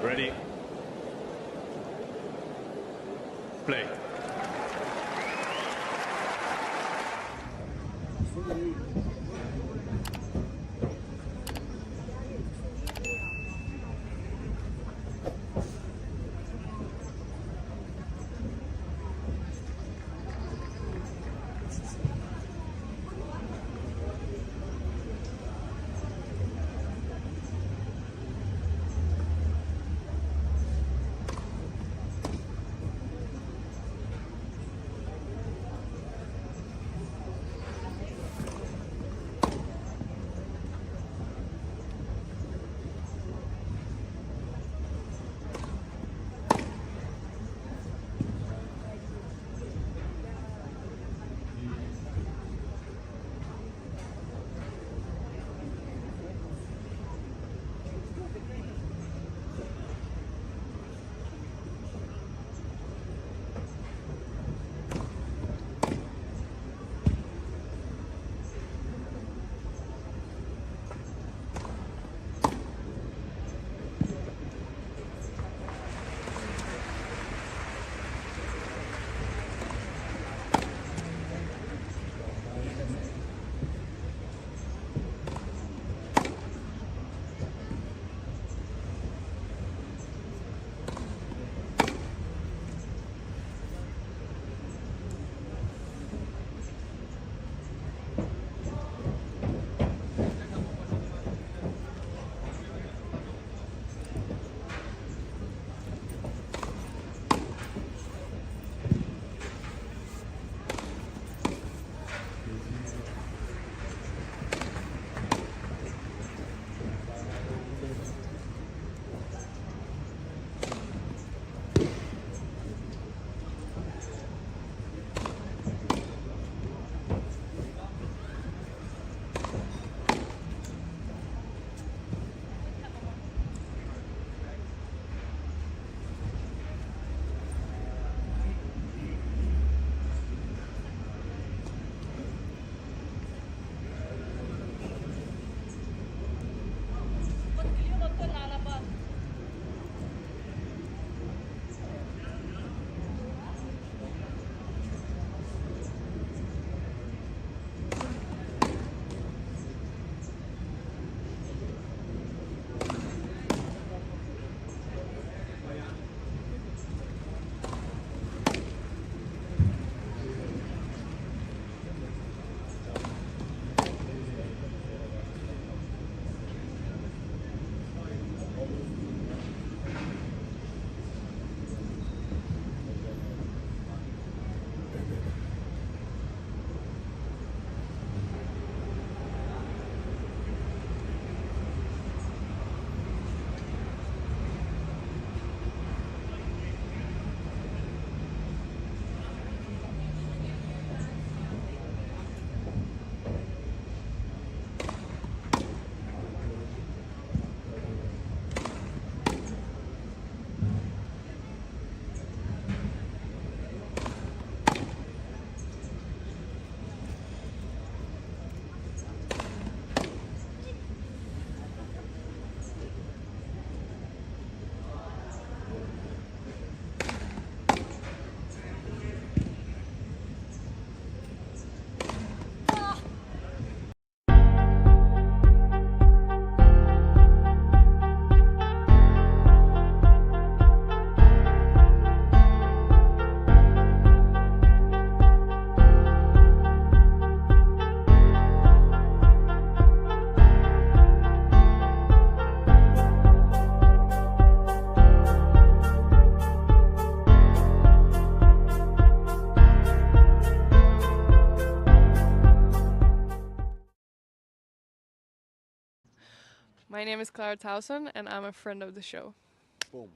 Ready? Play. My name is Clara Towson, and I'm a friend of the show. Boom.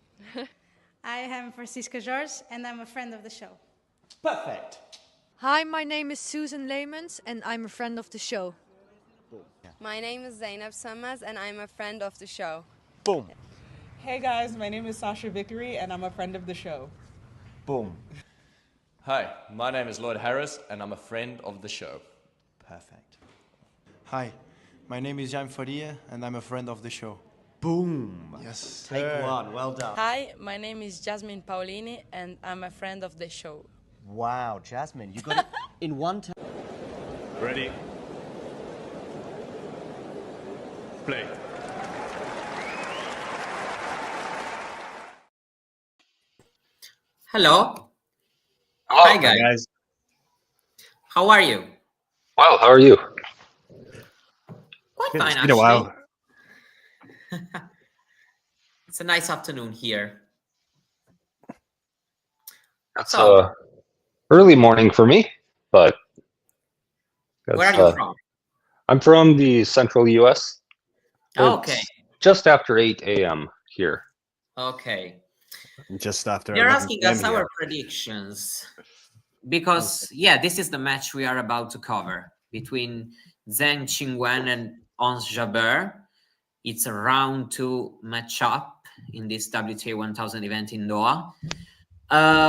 I am Francisca George, and I'm a friend of the show. Perfect. Hi, my name is Susan Leemans, and I'm a friend of the show. Boom. Yeah. My name is Zainab Sammaz, and I'm a friend of the show. Boom. Hey guys, my name is Sasha Vickery, and I'm a friend of the show. Boom. Hi, my name is Lloyd Harris, and I'm a friend of the show. Perfect. Hi, my name is Jan Faria, and I'm a friend of the show. Boom. Yes, Take sir. one. Well done. Hi, my name is Jasmine Paulini, and I'm a friend of the show. Wow, Jasmine, you got it in one time. Ready. Play. Hello. Hello. Hi, guys. How are you? Well, how are you? Quite It's fine, been a actually. while. It's a nice afternoon here. It's So, early morning for me, but where that's, are you from? I'm from the central U.S. Okay. It's just after 8 a.m. here. Okay. Just after They're 11 asking p.m. us here. our predictions because, yeah, this is the match we are about to cover between Zheng, Qinwen, and Ons Jabeur. It's a round 2 matchup in this WTA 1000 event in Doha.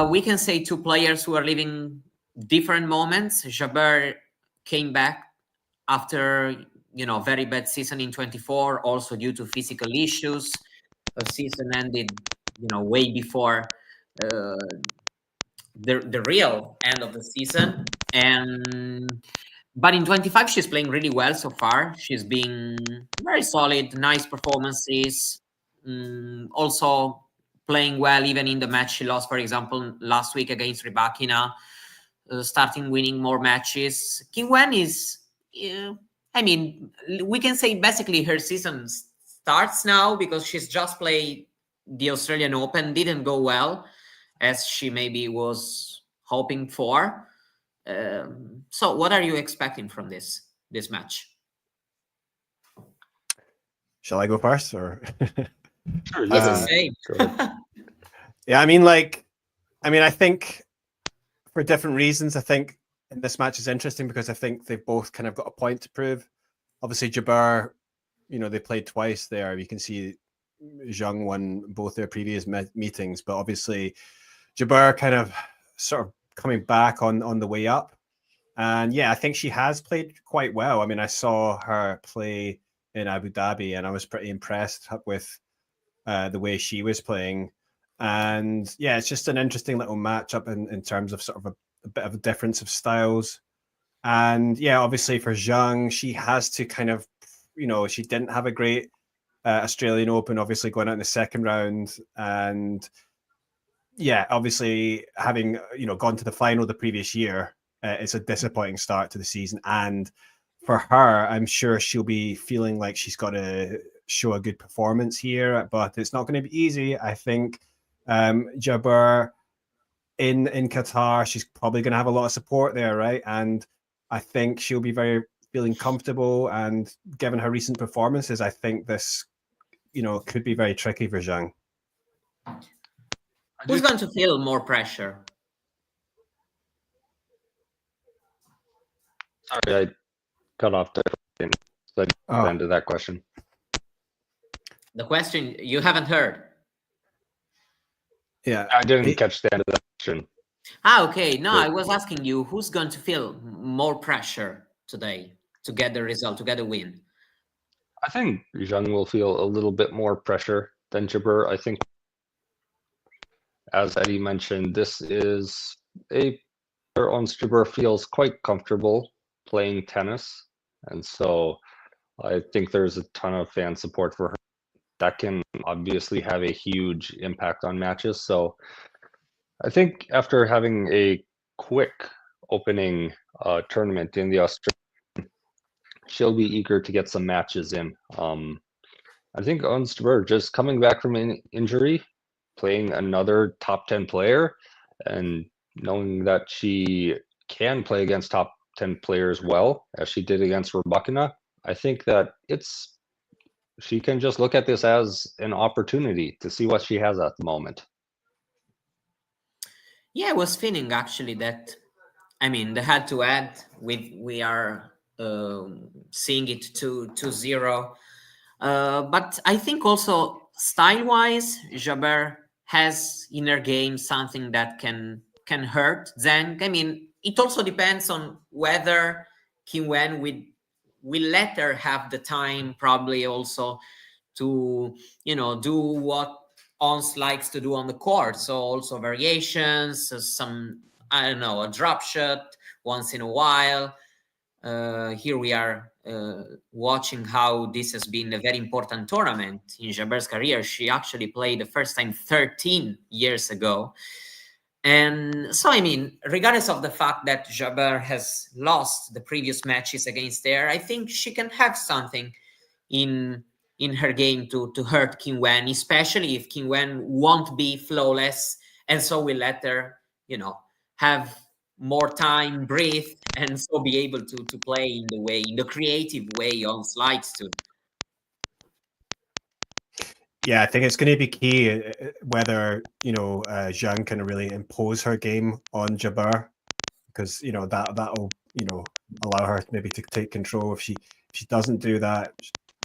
We can say two players who are living different moments. Jabeur came back after, very bad season in 24, also due to physical issues. A season ended, way before the real end of the season. But in 25, she's playing really well so far. She's been very solid, nice performances. Also playing well even in the match she lost, for example, last week against Rybakina, starting winning more matches. Qinwen is, we can say basically her season starts now because she's just played the Australian Open, didn't go well as she maybe was hoping for. So what are you expecting from this match? Shall I go first, or? Sure, It's the same. Yeah, I think for different reasons. I think this match is interesting because I think they've both kind of got a point to prove. Obviously, Jabeur, they played twice there. You can see Zheng won both their previous meetings, but obviously Jabeur kind of sort of coming back on the way up. And yeah, I think she has played quite well. I saw her play in Abu Dhabi and I was pretty impressed with the way she was playing. And yeah, it's just an interesting little matchup in terms of sort of a bit of a difference of styles. And yeah, obviously for Zheng, she has to kind of, she didn't have a great Australian Open, obviously going out in the second round. And yeah, obviously having, gone to the final the previous year, it's a disappointing start to the season. And for her, I'm sure she'll be feeling like she's got to show a good performance here, but it's not going to be easy. I think Jabeur in Qatar, she's probably going to have a lot of support there, right? And I think she'll be very feeling comfortable. And given her recent performances, I think this, could be very tricky for Zheng. Who's going to feel more pressure? Sorry, I cut off the end of that question. The question you haven't heard. Yeah, I didn't catch the end of that question. Okay. No, I was asking you who's going to feel more pressure today to get the result, to get a win. I think Zheng will feel a little bit more pressure than Jabeur. I think, as Eddie mentioned, this is where Ons Jabeur feels quite comfortable playing tennis, and so I think there's a ton of fan support for her. That can obviously have a huge impact on matches. So I think after having a quick opening tournament in the Australian, she'll be eager to get some matches in. I think Ons Jabeur just coming back from an injury, playing another top 10 player, and knowing that she can play against top 10 players well, as she did against Rybakina, I think that she can just look at this as an opportunity to see what she has at the moment. Yeah, I was feeling actually that, the head-to-head, we are seeing it 2-0. But I think also style-wise, Jabeur has in her game something that can hurt Zheng. It also depends on whether Qinwen will let her have the time, probably also to, do what Ons likes to do on the court. So also variations, some, I don't know, a drop shot once in a while. Here we are watching how this has been a very important tournament in Jabeur's career. She actually played the first time 13 years ago. And so, I mean, regardless of the fact that Jabeur has lost the previous matches against her, I think she can have something in her game to hurt Qinwen, especially if Qinwen won't be flawless, and so we'll let her, have more time, breathe, and so be able to play in the creative way Ons likes to. Yeah, I think it's going to be key whether Zheng can really impose her game on Jabeur, because that'll allow her maybe to take control. If she doesn't do that,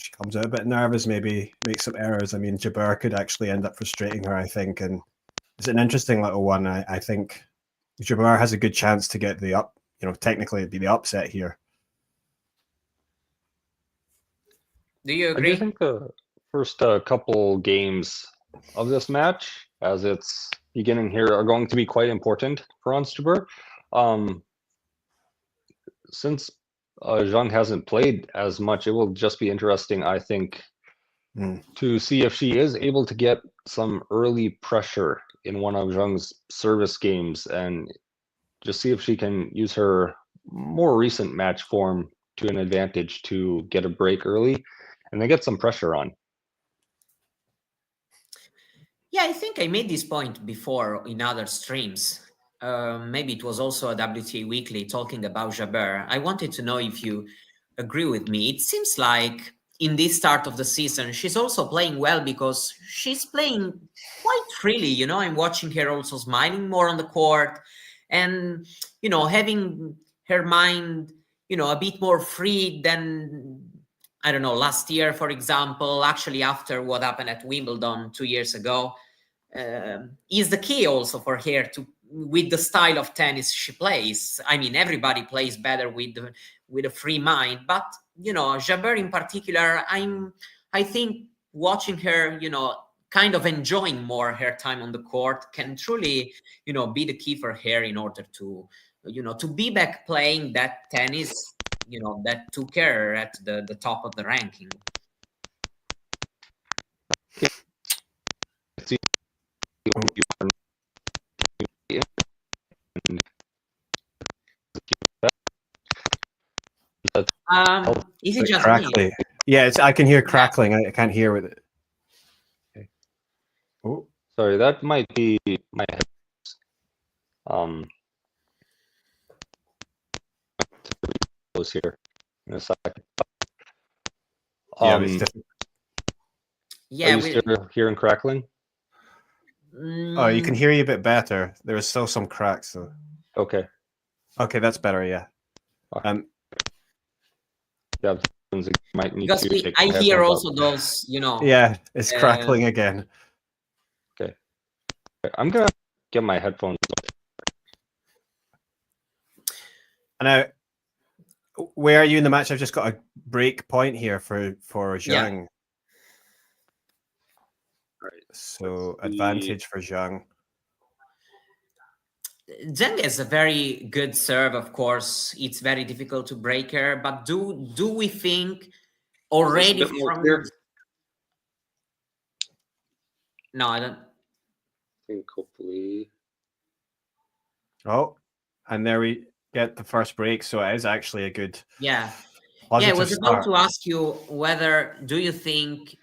she comes out a bit nervous, maybe makes some errors. I mean, Jabeur could actually end up frustrating her, I think, and it's an interesting little one. I think Jabeur has a good chance to get technically it'd be the upset here. Do you agree? I do think the first couple games of this match, as it's beginning here, are going to be quite important for Ons Jabeur. Since Zheng hasn't played as much, it will just be interesting, I think, to see if she is able to get some early pressure in one of Zheng's service games, and just see if she can use her more recent match form to an advantage to get a break early and then get some pressure on. Yeah, I think I made this point before in other streams. Maybe it was also a WTA Weekly talking about Jabeur. I wanted to know if you agree with me. It seems like in this start of the season, she's also playing well because she's playing quite freely. I'm watching her also smiling more on the court and, having her mind, a bit more free than, I don't know, last year, for example, actually after what happened at Wimbledon 2 years ago, is the key also for her with the style of tennis she plays. I mean, everybody plays better with a free mind, but Jabeur in particular, I think watching her, kind of enjoying more her time on the court can truly, be the key for her in order to, to be back playing that tennis, that took her at the top of the ranking. Is it just crackly? me? Yeah, I can hear crackling. I can't hear with it. Okay. Oh, sorry, that might be my close here in a second. Yeah, it's different. Yeah, are you still hearing crackling? Oh, you can hear you a bit better. There was still some cracks though. Okay. Okay, that's better. Yeah. Yeah, might need because to I hear also those, Yeah, it's crackling again. Okay. I'm gonna get my headphones. Now, where are you in the match? I've just got a break point here for Zheng. Yeah. Right. So advantage for Zheng. Zheng is a very good serve, of course. It's very difficult to break her, but do we think already from... No, I don't think. Hopefully. Oh, and there we get the first break. So it is actually a good. Yeah. Yeah, I was about to ask you whether do you think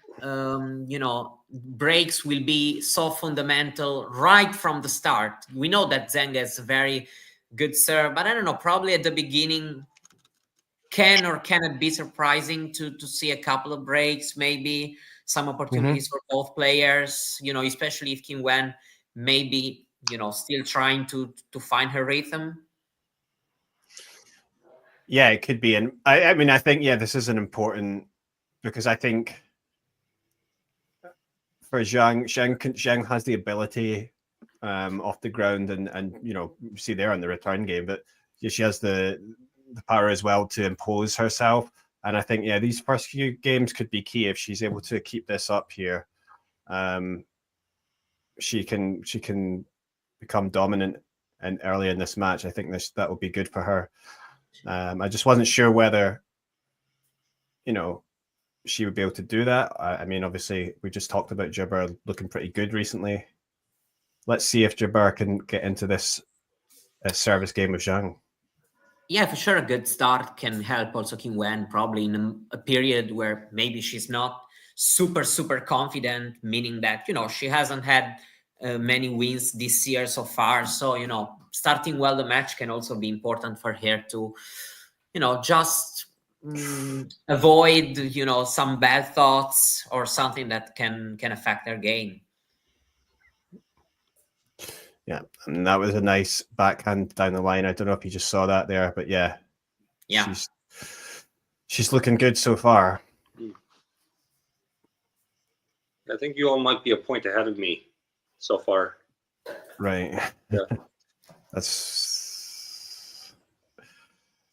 breaks will be so fundamental right from the start? We know that Zheng is a very good serve, but I don't know, probably at the beginning can or cannot be surprising to see a couple of breaks, maybe some opportunities for both players, especially if Qinwen maybe, still trying to find her rhythm. Yeah, it could be. And I mean, I think, this is an important, because I think for Zheng has the ability off the ground and you see there on the return game, but she has the power as well to impose herself. And I think, yeah, these first few games could be key if she's able to keep this up here. She can become dominant and early in this match. I think that will be good for her. I just wasn't sure whether, she would be able to do that. I mean, obviously, we just talked about Jabeur looking pretty good recently. Let's see if Jabeur can get into this service game with Zheng. Yeah, for sure, a good start can help also Qinwen, probably in a period where maybe she's not super confident, meaning that, she hasn't had many wins this year so far. So, starting well the match can also be important for her to, just avoid, some bad thoughts or something that can affect her game. Yeah, and that was a nice backhand down the line. I don't know if you just saw that there, but yeah. She's looking good so far. I think you all might be a point ahead of me so far. Right. Yeah.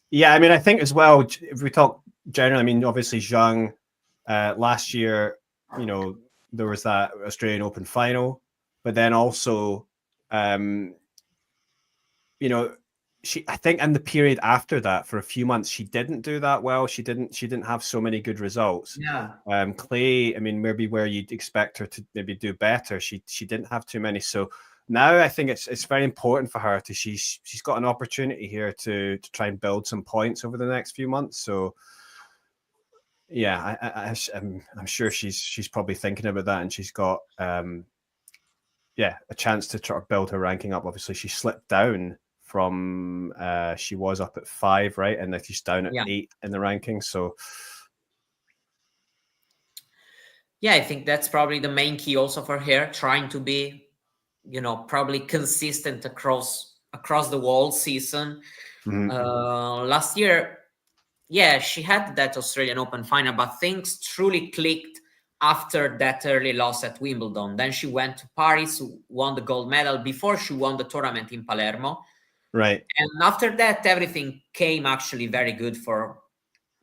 Yeah, I mean, I think as well, if we talk generally, I mean, obviously Zheng, last year, there was that Australian Open final, but then also, I think in the period after that, for a few months, she didn't do that well. She didn't have so many good results. Yeah. Clay, I mean, maybe where you'd expect her to maybe do better, she didn't have too many. So now I think it's very important for her she's got an opportunity here to try and build some points over the next few months. So yeah, I'm sure she's probably thinking about that, and she's got a chance to try to build her ranking up. Obviously, she slipped down from she was up at 5, right, and then she's down at 8 in the ranking. So yeah, I think that's probably the main key also for her, trying to be probably consistent across the whole season. Last year, she had that Australian Open final, but things truly clicked after that early loss at Wimbledon. Then she went to Paris, won the gold medal before she won the tournament in Palermo. Right. And after that, everything came actually very good for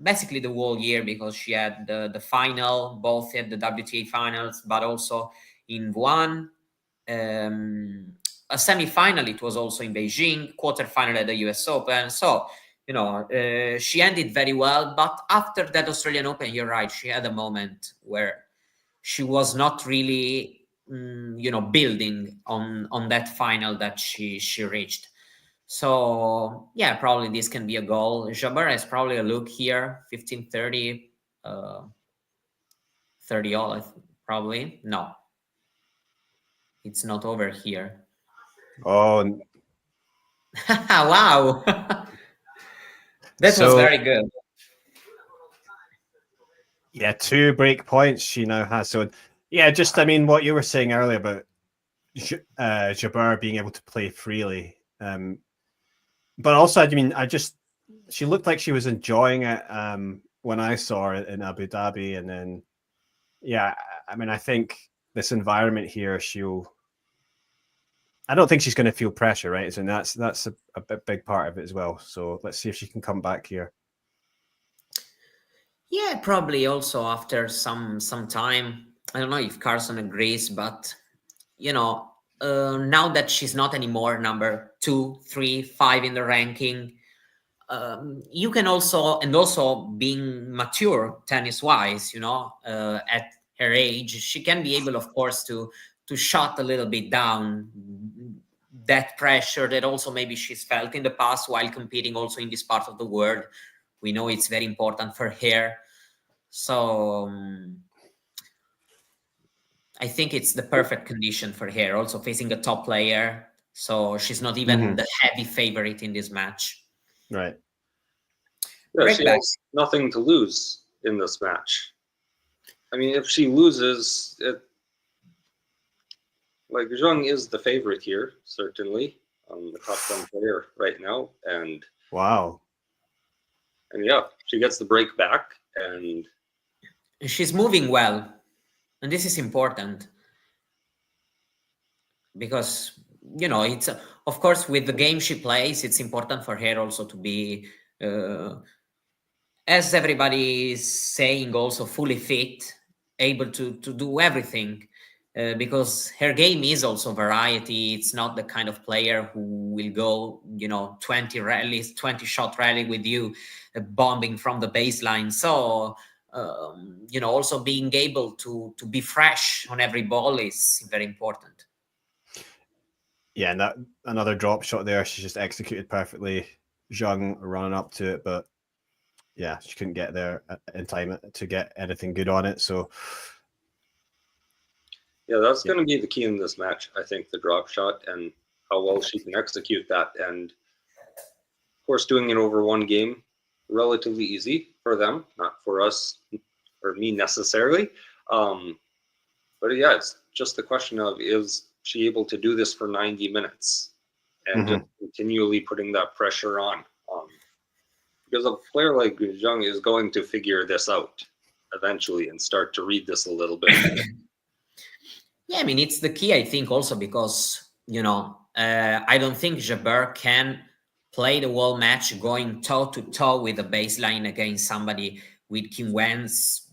basically the whole year, because she had the final, both at the WTA finals, but also in Wuhan. A semi-final, it was also in Beijing, quarterfinal at the US Open. So, she ended very well. But after that Australian Open, you're right, she had a moment where she was not really, building on that final that she reached. So, yeah, probably this can be a goal. Jabeur has probably a look here, 15-30, 30 all, probably. No. It's not over here. Oh. Wow. That was very good. Yeah, 2 break points she now has. So, yeah, just, I mean, what you were saying earlier about Jabeur being able to play freely. But also, I mean, she looked like she was enjoying it when I saw her in Abu Dhabi. And then, yeah, I mean, I think this environment here, I don't think she's going to feel pressure, right? And that's a big part of it as well. So let's see if she can come back here. Yeah, probably also after some time. I don't know if Carson agrees, but now that she's not anymore number 2, 3, 5 in the ranking, you can also being mature tennis wise, at her age, she can be able, of course, to shut a little bit down that pressure that also maybe she's felt in the past while competing also in this part of the world. We know it's very important for her. So I think it's the perfect condition for her, also facing a top player. So she's not even the heavy favorite in this match. Right. Yeah, she has nothing to lose in this match. I mean, if she loses, Zheng is the favorite here, certainly, the top 10 player right now. And wow. And yeah, she gets the break back, and she's moving well. And this is important because, it's, of course, with the game she plays, it's important for her also to be as everybody is saying, also fully fit, able to do everything. Because her game is also variety. It's not the kind of player who will go, 20 rallies, 20 shot rally with you, bombing from the baseline. So, also being able to be fresh on every ball is very important. Yeah, and that another drop shot there, she just executed perfectly. Zheng running up to it, but yeah, she couldn't get there in time to get anything good on it. So yeah, that's going to be the key in this match. I think the drop shot and how well she can execute that. And of course, doing it over one game, relatively easy for them, not for us or me necessarily. But yeah, it's just the question of, is she able to do this for 90 minutes and just continually putting that pressure on? Because a player like Zheng is going to figure this out eventually and start to read this a little bit. Yeah, I mean, it's the key, I think, also because, I don't think Jabeur can play the whole match going toe-to-toe with the baseline against somebody with Qinwen's,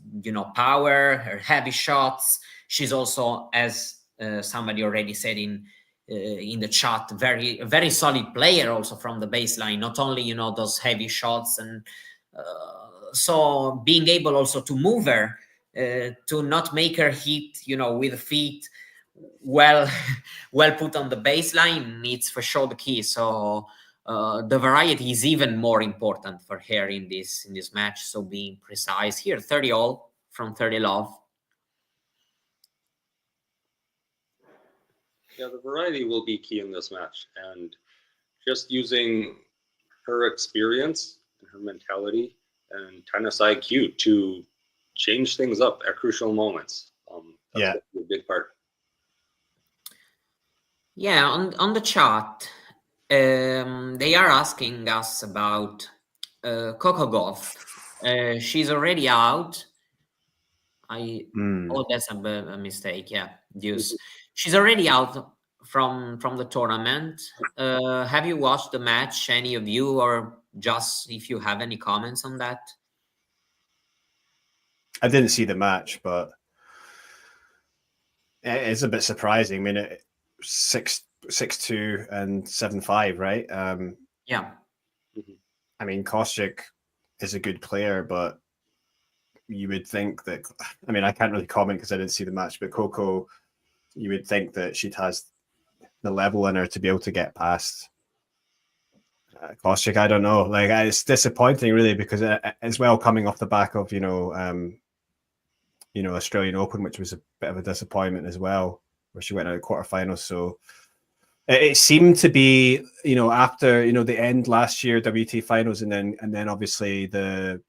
power, her heavy shots. She's also, as somebody already said in the chat, very, very solid player also from the baseline, not only, those heavy shots. And so being able also to move her, to not make her hit, with feet well put on the baseline, it's for sure the key. So the variety is even more important for her in this match. So being precise here, 30 all from 30 love. Yeah, the variety will be key in this match, and just using her experience and her mentality and tennis IQ to change things up at crucial moments. That's a big part. Yeah, on the chat, they are asking us about Coco Gauff. She's already out. Oh, that's a mistake. Yeah, Deuce. She's already out from the tournament. Have you watched the match, any of you, or just if you have any comments on that? I didn't see the match, but it's a bit surprising. I mean, 6-2 and 7-5, right? Yeah. I mean, Kostyuk is a good player, but you would think that, I mean, I can't really comment because I didn't see the match, but Coco, you would think that she'd has the level in her to be able to get past Kostyuk. I don't know. Like, it's disappointing, really, because as well, coming off the back of, Australian Open, which was a bit of a disappointment as well, where she went out of quarterfinals. So it seemed to be, after, the end last year, WTA finals, and then obviously the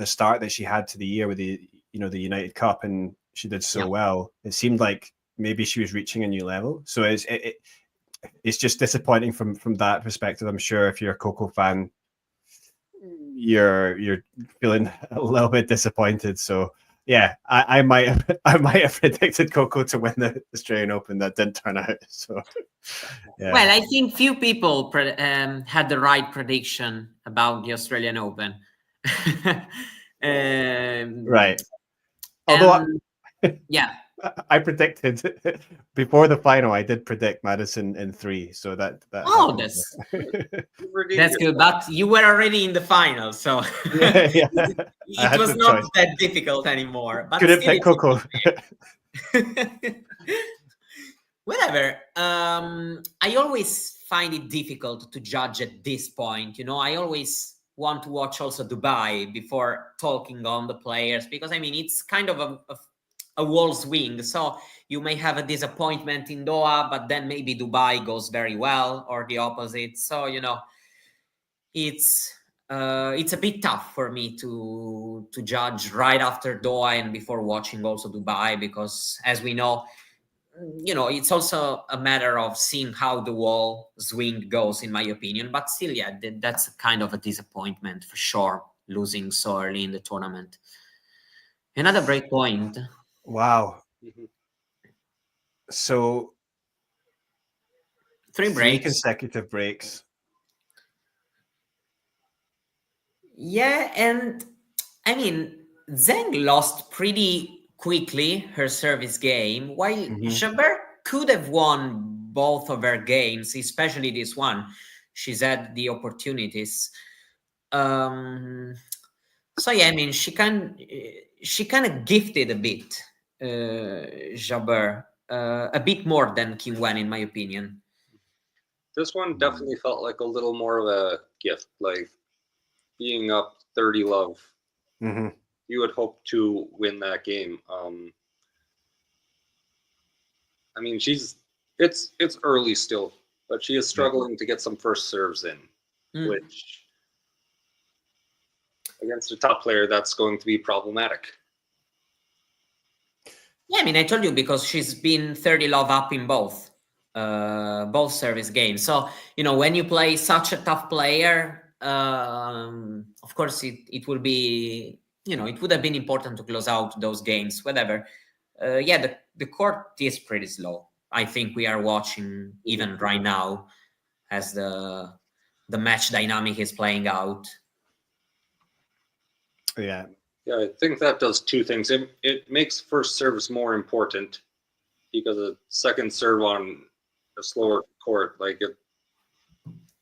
start that she had to the year with the United Cup, and she did so well. It seemed like maybe she was reaching a new level. So it's just disappointing from that perspective. I'm sure if you're a Coco fan, you're feeling a little bit disappointed. So yeah, I might have predicted Coco to win the Australian Open. That didn't turn out. So yeah. Well, I think few people had the right prediction about the Australian Open. Right. Although, yeah, I predicted before the final. I did predict Madison in 3, so that that's good. But you were already in the final, so yeah. it was not that difficult anymore. But couldn't pick Coco. Whatever. I always find it difficult to judge at this point. I always want to watch also Dubai before talking on the players, because I mean it's kind of a wall swing. So you may have a disappointment in Doha, but then maybe Dubai goes very well, or the opposite. So it's a bit tough for me to judge right after Doha and before watching also Dubai, because as we know, it's also a matter of seeing how the wall swing goes, in my opinion. But still, yeah, that's kind of a disappointment for sure, losing so early in the tournament. Another break point. Wow. So 3 breaks. 3 consecutive breaks. Yeah, and I mean, Zheng lost pretty quickly her service game, while Jabeur could have won both of her games, especially this one. She's had the opportunities. So yeah, I mean, she kind of gifted a bit, Jabeur, a bit more than Qinwen, in my opinion. This one definitely felt like a little more of a gift, like being up 30 love. You would hope to win that game. I mean, it's early still, but she is struggling to get some first serves in, which against a top player, that's going to be problematic. Yeah, I mean, I told you, because she's been 30 love up in both service games. So, you know, when you play such a tough player, of course, it will be, you know, it would have been important to close out those games, whatever. Yeah, the court is pretty slow. I think we are watching even right now as the match dynamic is playing out. Yeah. Yeah, I think that does two things. It makes first service more important, because a second serve on a slower court, like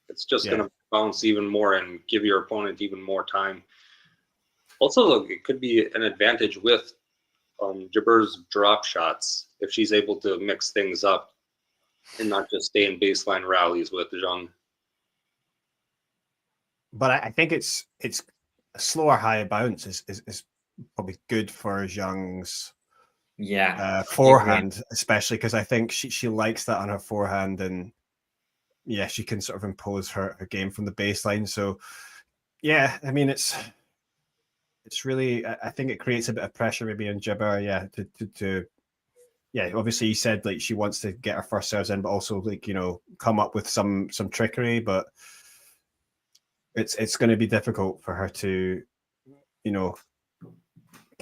it's just going to bounce even more and give your opponent even more time. Also, look, it could be an advantage with Jabeur's drop shots if she's able to mix things up and not just stay in baseline rallies with Zheng. But I think it's a slower high bounce is probably good for Zheng's forehand, especially because I think she likes that on her forehand, and yeah, she can sort of impose her game from the baseline. So yeah, I mean, it's really, I think it creates a bit of pressure maybe on Jabeur, to obviously you said like she wants to get her first serves in, but also like, you know, come up with some trickery, but it's going to be difficult for her to, you know,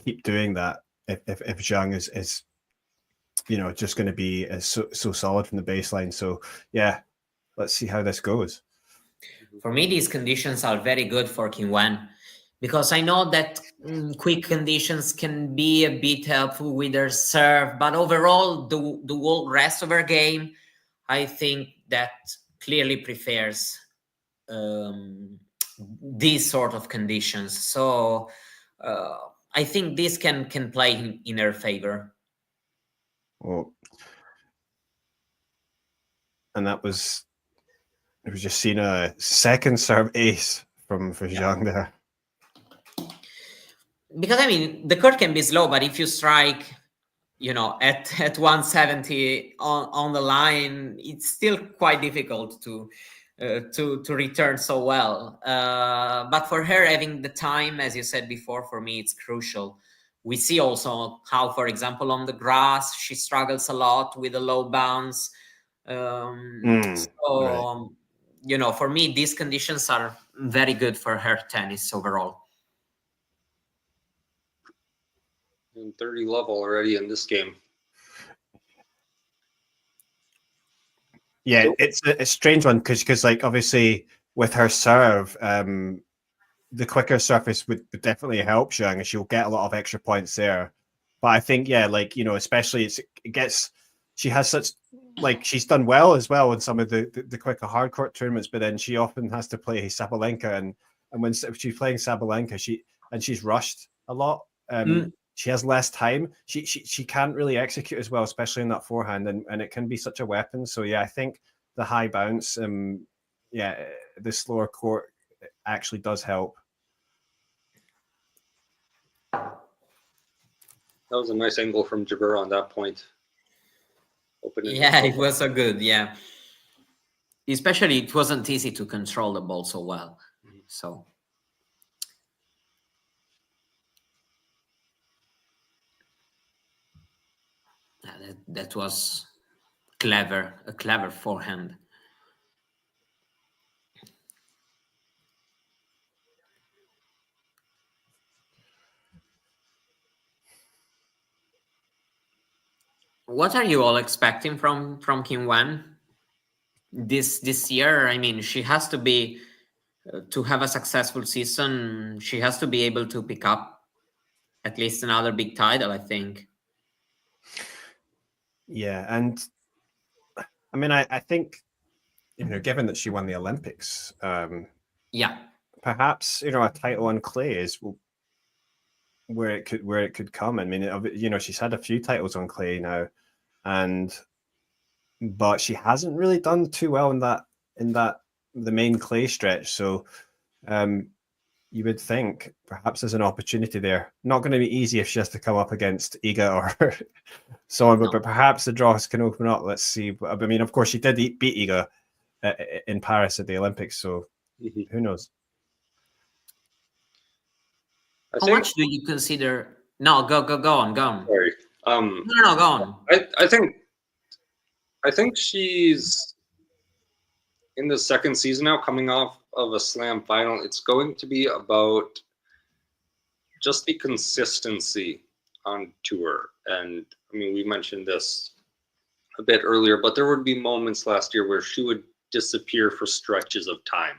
keep doing that if Zheng is you know, just going to be so solid from the baseline. So yeah, let's see how this goes. For me, these conditions are very good for Qinwen, because I know that quick conditions can be a bit helpful with her serve, but overall, the whole rest of her game, I think that clearly prefers these sort of conditions. So I think this can play in her favor. Oh, and it was just seeing a second serve ace from Zheng there. Because I mean, the court can be slow, but if you strike, you know, at 170 on the line, it's still quite difficult to return so well. But for her, having the time, as you said before, for me, it's crucial. We see also how, for example, on the grass, she struggles a lot with a low bounce. You know, for me, these conditions are very good for her tennis overall. And 30 love already in this game. Yeah, it's a strange one because like obviously with her serve, the quicker surface would definitely help Zheng, and she'll get a lot of extra points there. But I think, yeah, like, you know, especially she has such, like, she's done well as well in some of the quicker hard court tournaments, but then she often has to play Sabalenka, and when she's playing Sabalenka, she's rushed a lot. She has less time. She can't really execute as well, especially in that forehand, and it can be such a weapon. So yeah, I think the high bounce, the slower court actually does help. That was a nice angle from Jabeur on that point. Yeah, it was so good. Yeah, especially it wasn't easy to control the ball so well. So. That was clever, a clever forehand. What are you all expecting from Qinwen this year? I mean, she has to be to have a successful season, she has to be able to pick up at least another big title, I think. Yeah, and I mean, I think, you know, given that she won the Olympics, yeah, perhaps, you know, a title on clay is where it could come. I mean, you know, she's had a few titles on clay now, but she hasn't really done too well in the main clay stretch. So you would think perhaps there's an opportunity there. Not going to be easy if she has to come up against Iga or someone, but perhaps the draws can open up. Let's see. I mean, of course, she did beat Iga in Paris at the Olympics, so who knows? How much do you consider? No, go on. Sorry. No, go on. I think she's in the second season now, coming off of a slam final. It's going to be about just the consistency on tour. And I mean, we mentioned this a bit earlier, but there would be moments last year where she would disappear for stretches of time.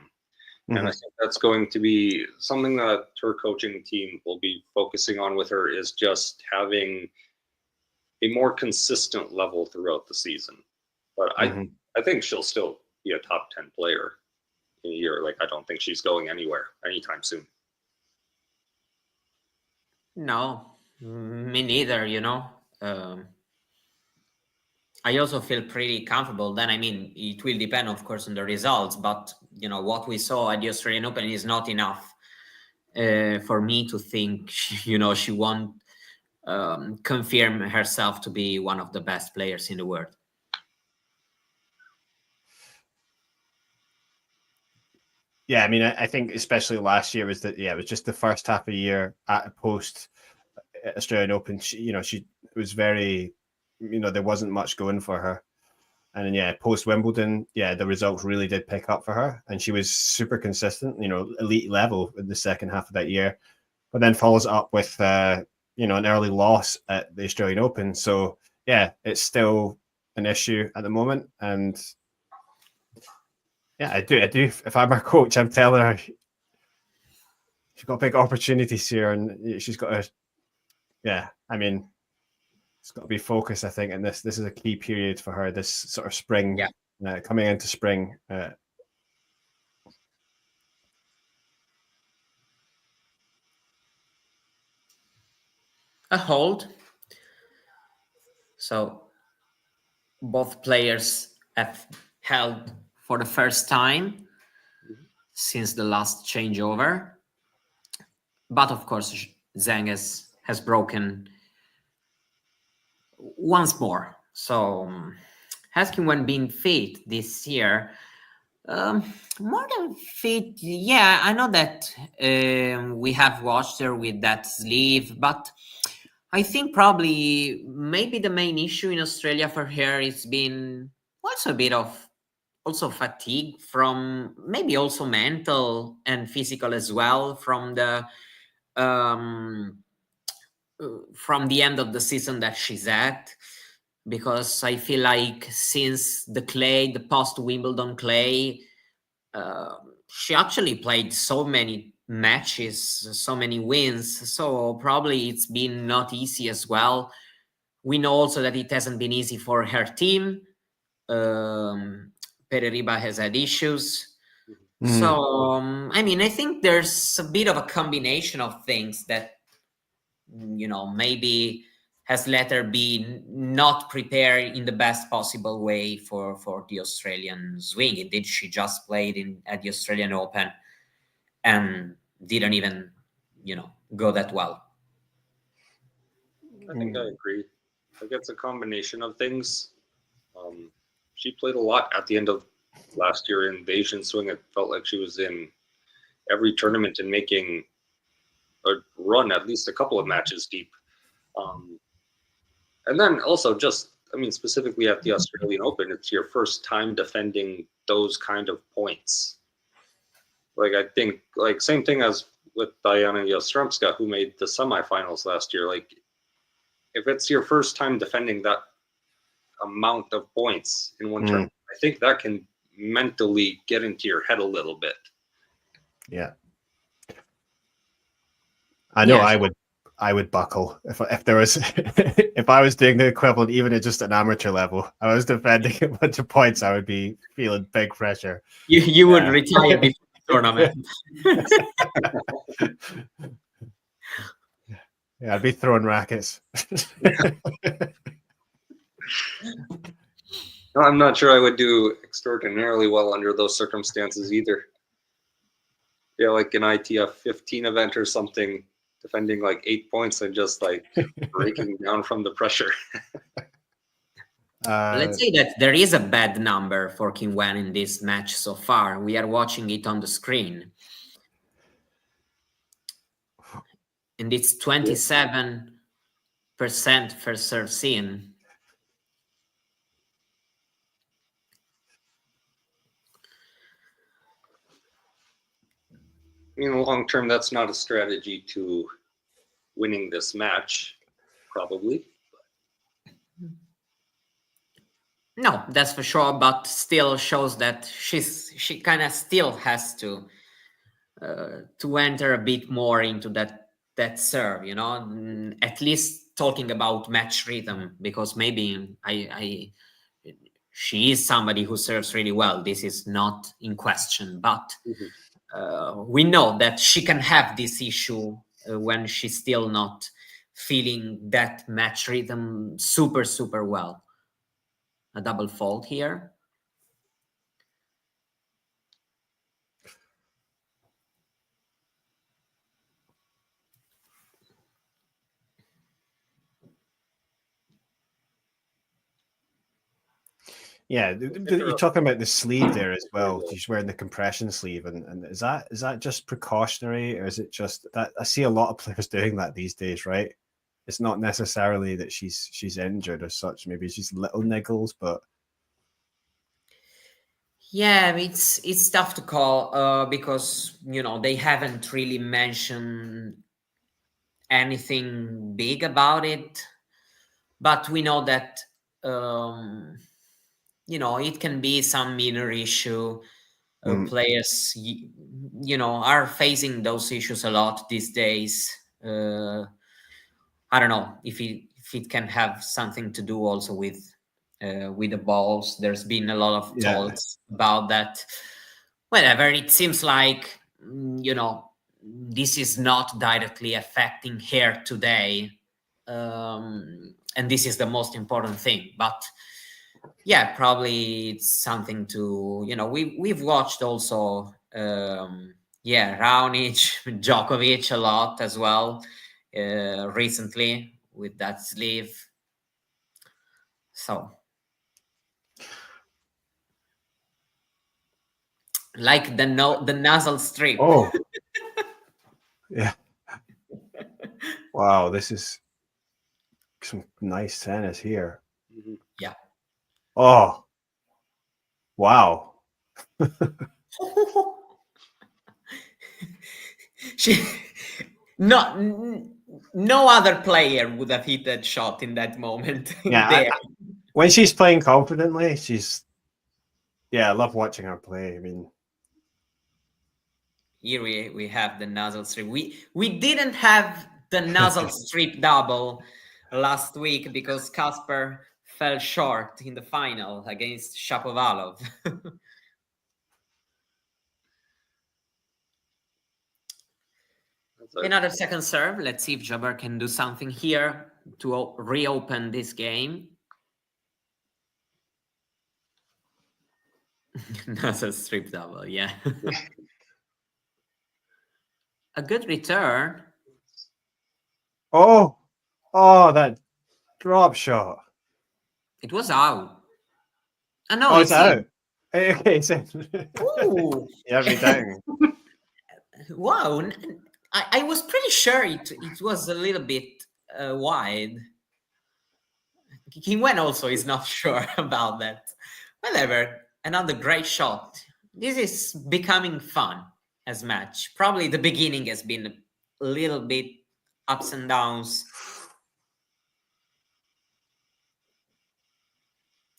And I think that's going to be something that her coaching team will be focusing on with her, is just having a more consistent level throughout the season. But I think she'll still be a top 10 player in a year. Like, I don't think she's going anywhere anytime soon. No, me neither, you know. I also feel pretty comfortable. Then, I mean, it will depend, of course, on the results. But, you know, what we saw at the Australian Open is not enough for me to think, you know, she won't confirm herself to be one of the best players in the world. Yeah, I mean, I think especially last year was it was just the first half of the year at a post Australian Open. She was very, you know, there wasn't much going for her. And then, yeah, post Wimbledon, yeah, the results really did pick up for her. And she was super consistent, you know, elite level in the second half of that year. But then follows up with, you know, an early loss at the Australian Open. So, yeah, it's still an issue at the moment. And yeah, I do. If I'm her coach, I'm telling her she's got big opportunities here, and she's got to. Yeah, I mean, it's got to be focused. I think, and this is a key period for her. This sort of spring, coming into spring. A hold. So both players have held for the first time since the last changeover. But of course, Zheng has broken once more. So has Qinwen been fit this year? More than fit, yeah. I know that we have watched her with that sleeve, but I think probably maybe the main issue in Australia for her has been also a bit of also fatigue from maybe also mental and physical as well from the end of the season that she's at, because I feel like since the post Wimbledon clay, she actually played so many matches, so many wins. So probably it's been not easy as well. We know also that it hasn't been easy for her team. Pereriba has had issues. So, I mean, I think there's a bit of a combination of things that, you know, maybe has let her be not prepared in the best possible way for the Australian swing. Indeed, she just played at the Australian Open and didn't even, you know, go that well. I think I agree. I think it's a combination of things. She played a lot at the end of last year in the Asian swing. It felt like she was in every tournament and making a run, at least a couple of matches deep. And then also just, I mean, specifically at the Australian Open, it's your first time defending those kind of points. Like, I think, like, same thing as with Diana Yastremska, who made the semifinals last year. Like, if it's your first time defending that amount of points in one tournament, I think that can mentally get into your head a little bit. Yeah. I know Yeah. I would buckle if there was if I was doing the equivalent even at just an amateur level. I was defending a bunch of points. I would be feeling big pressure. You would retire before the tournament. Yeah, I'd be throwing rackets. No, I'm not sure I would do extraordinarily well under those circumstances either. Yeah, like an ITF 15 event or something, defending like 8 points and just like breaking down from the pressure. Let's say that there is a bad number for Qinwen in this match so far. We are watching it on the screen. And it's 27% first serve seen. In the long term, that's not a strategy to winning this match, probably. No, that's for sure, but still shows that she kind of still has to enter a bit more into that serve, you know, at least talking about match rhythm, because maybe she is somebody who serves really well. This is not in question, but we know that she can have this issue when she's still not feeling that match rhythm super well. A double fault here. Yeah, you're talking about the sleeve there as well. She's wearing the compression sleeve, and is that just precautionary, or is it just that I see a lot of players doing that these days, right? It's not necessarily that she's injured or such. Maybe it's just little niggles, but yeah, it's tough to call because you know they haven't really mentioned anything big about it, but we know that you know it can be some minor issue. Players, you know, are facing those issues a lot these days. I don't know if it can have something to do also with the balls. There's been a lot of talks about that. Whatever, it seems like you know this is not directly affecting her today, and this is the most important thing. But yeah, probably it's something to, you know, we've watched also Raonic, Djokovic a lot as well recently with that sleeve. So like the nasal strip. Oh. Yeah. Wow, this is some nice tennis here. Yeah. Oh. Wow. No other player would have hit that shot in that moment. Yeah, when she's playing confidently, I love watching her play. I mean, here we have the nasal strip. We didn't have the nasal strip double last week because Kasper fell short in the final against Shapovalov. Another second serve. Let's see if Jabeur can do something here to reopen this game. Nasal strip double, yeah. A good return. Oh, that drop shot. It was out. Oh, no, it's out. Okay, so ooh. Yeah, me down. Wow, I was pretty sure it was a little bit wide. Qinwen also is not sure about that. Whatever, another great shot. This is becoming fun as match. Probably the beginning has been a little bit ups and downs.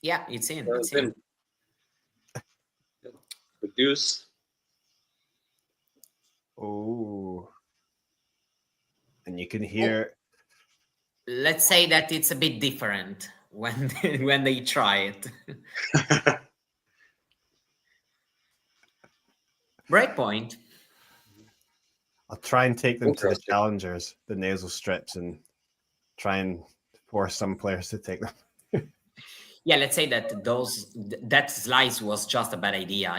Yeah, it's in. It's in. The deuce. Oh. And you can hear. Let's say that it's a bit different when when they try it. Breakpoint. I'll try and take them to the Interesting. challengers, the nasal strips, and try and force some players to take them. Yeah, let's say that that slice was just a bad idea.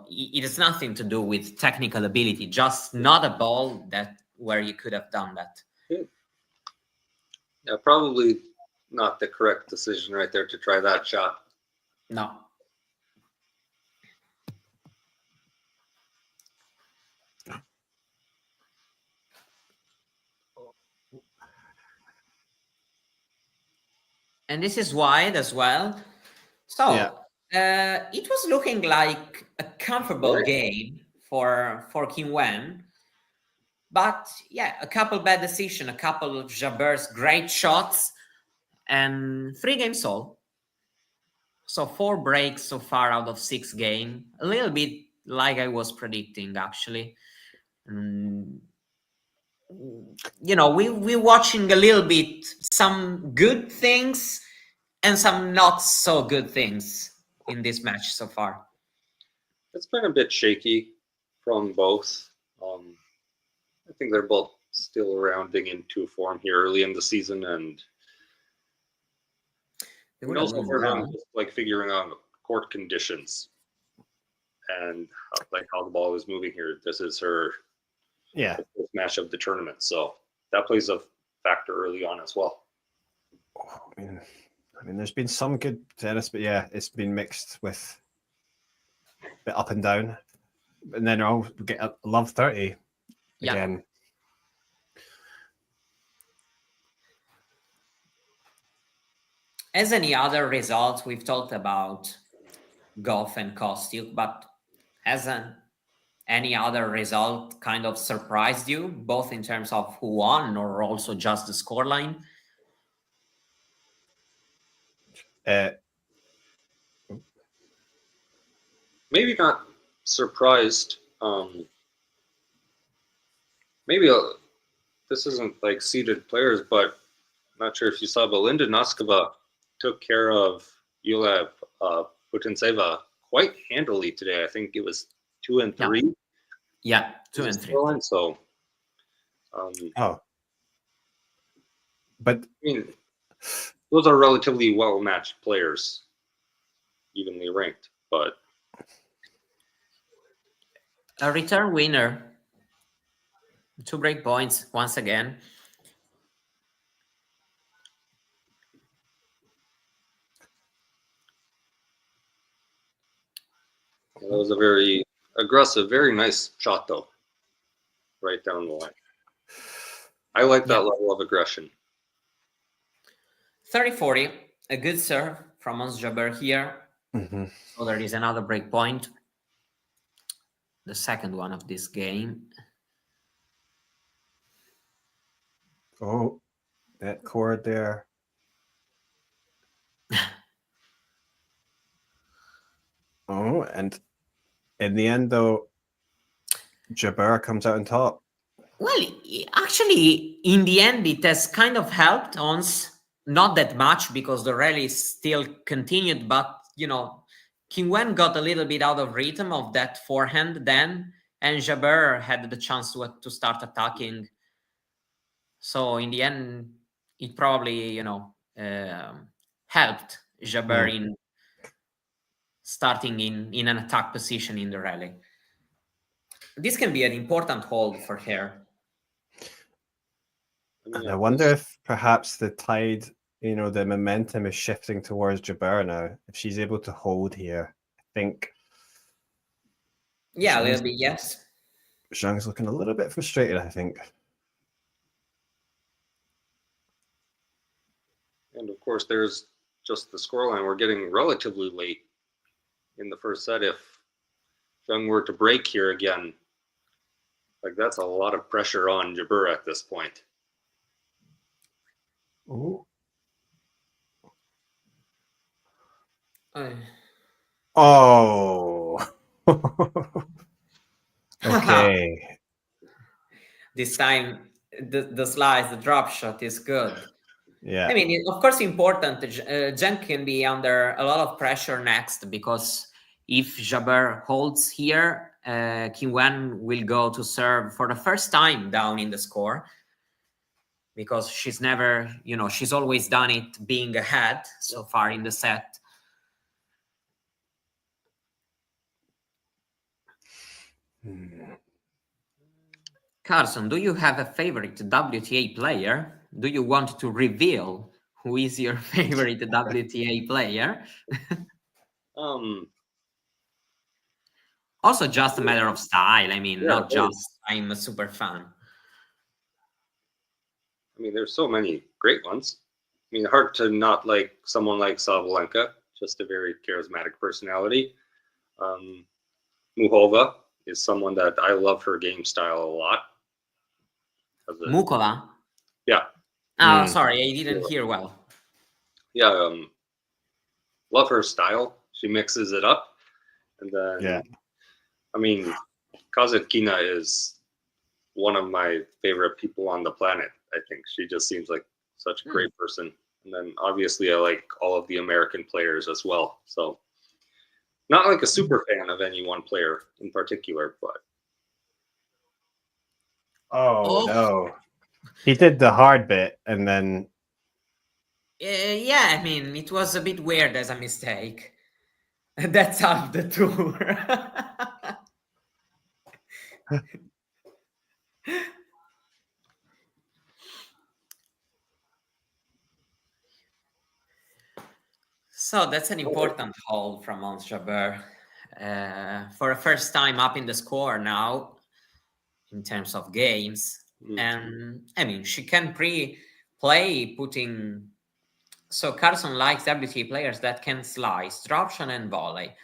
It has nothing to do with technical ability, just not a ball where you could have done that. Yeah, probably not the correct decision right there to try that shot. No. And this is wide as well. So it was looking like a comfortable game for Qinwen. But yeah, a couple bad decisions, a couple of Jabeur's great shots, and 3 games all. So 4 breaks so far out of 6 games. A little bit like I was predicting, actually. You know, we're watching a little bit some good things and some not so good things in this match so far. It's been a bit shaky from both. I think they're both still rounding into form here early in the season, and we also heard them just like figuring out court conditions and how the ball is moving here. This is her first match of the tournament, so that plays a factor early on as well. I mean, there's been some good tennis, but yeah, it's been mixed with a bit up and down. And then I'll get a love 30 again. As any other results, we've talked about Goff and Kostyuk, but has any other result kind of surprised you, both in terms of who won or also just the scoreline? Maybe not surprised. Maybe this isn't like seeded players, but I'm not sure if you saw, but Linda Noskova took care of Yulia Putintseva quite handily today. I think it was 2 and 3. Yeah, 2 and 3. So, but I mean, those are relatively well-matched players, evenly ranked, but a return winner. 2 break points once again. that was a very aggressive, very nice shot, though, right down the line. I like that level of aggression. 30-40, a good serve from Jabeur here. So there is another break point. The second one of this game. Oh, that chord there. Oh, and in the end, though, Jabeur comes out on top. Well, actually, in the end, it has kind of helped Ons. Not that much because the rally still continued, but, you know, Qinwen got a little bit out of rhythm of that forehand then, and Jabeur had the chance to start attacking. So in the end, it probably, you know, helped Jabeur in starting in an attack position in the rally. This can be an important hold for her. And I wonder if perhaps the tide, you know, the momentum is shifting towards Jabeur now. If she's able to hold here, I think. Yeah, a little bit, yes. Zheng's looking a little bit frustrated, I think. And of course, there's just the scoreline. We're getting relatively late in the first set. If Zheng were to break here again, like that's a lot of pressure on Jabeur at this point. Oh. Oh. Okay. this time the slice, the drop shot is good. Yeah. I mean, of course, important. Zheng can be under a lot of pressure next, because if Jabeur holds here, Qinwen will go to serve for the first time down in the score, because she's never, she's always done it being ahead so far in the set. Carson, do you have a favorite WTA player? Do you want to reveal who is your favorite WTA player? Also, just a matter of style. I mean, not just I'm a super fan. I mean, there's so many great ones. I mean, hard to not like someone like Sabalenka, just a very charismatic personality. Muhova is someone that I love her game style a lot. Mukova? Yeah. Oh, sorry, I didn't hear well. Yeah, love her style. She mixes it up. And then, I mean, Kazatkina is one of my favorite people on the planet, I think. She just seems like such a great person. And then obviously I like all of the American players as well. So not like a super fan of any one player in particular, but. Oh, no. He did the hard bit and then. Yeah, I mean, it was a bit weird as a mistake. That's half the tour. So that's an important haul from Ons Jabeur. For a first time up in the score now, in terms of games. And I mean, she can play putting. So Carson likes WTA players that can slice, drop shot, and volley.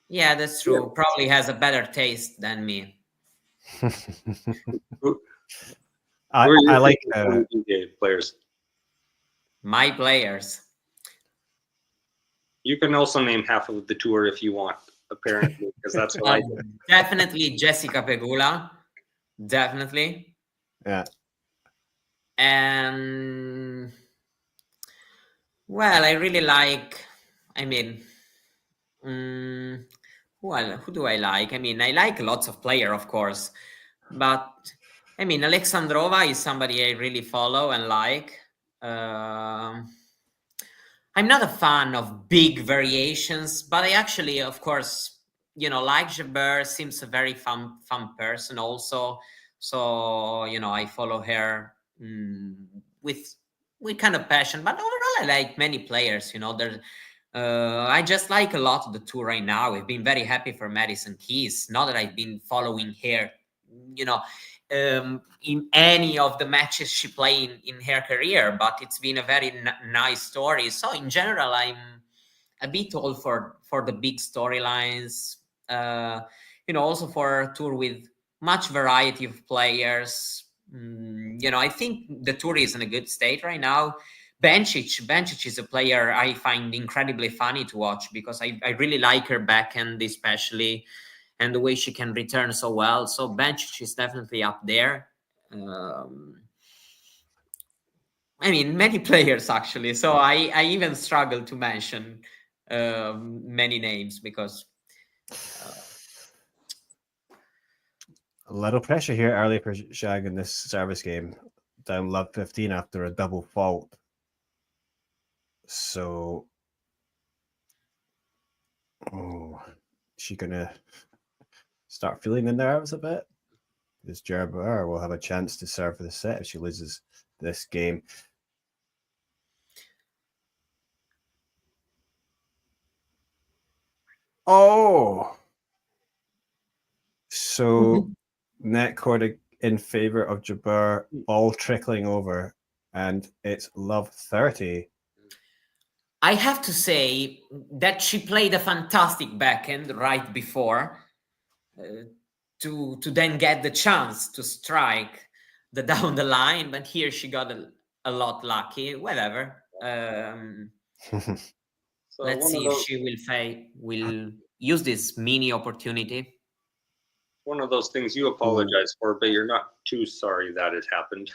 Yeah, that's true. Yeah. Probably has a better taste than me. I like players. My players. You can also name half of the tour if you want, apparently, because that's what I did. Definitely Jessica Pegula. Definitely. Yeah. And well, I really like, I mean, well, who do I like? I mean, I like lots of players, of course, but I mean, Alexandrova is somebody I really follow and like. I'm not a fan of big variations, but I actually, of course, like Jabeur, seems a very fun person also. So, I follow her with kind of passion. But overall, I like many players. I just like a lot of the tour right now. I've been very happy for Madison Keys. Not that I've been following her, in any of the matches she played in her career, but it's been a very nice story. So in general, I'm a bit old for the big storylines, also for a tour with much variety of players. I think the tour is in a good state right now. Bencic is a player I find incredibly funny to watch, because I really like her backhand especially, and the way she can return so well. So Bencic is definitely up there. I mean, many players actually. So I even struggle to mention many names, because a little pressure here early for Zheng in this service game. Down love 15 after a double fault. So, she gonna start feeling the nerves a bit? This Jabeur will have a chance to serve for the set if she loses this game. Oh, so net court in favor of Jabeur, ball trickling over, and it's love 30. I have to say that she played a fantastic backhand right before to then get the chance to strike the down the line, but here she got a lot lucky. Whatever. Let's see if she will use this mini opportunity. one of those things you apologize for, but you're not too sorry that it happened.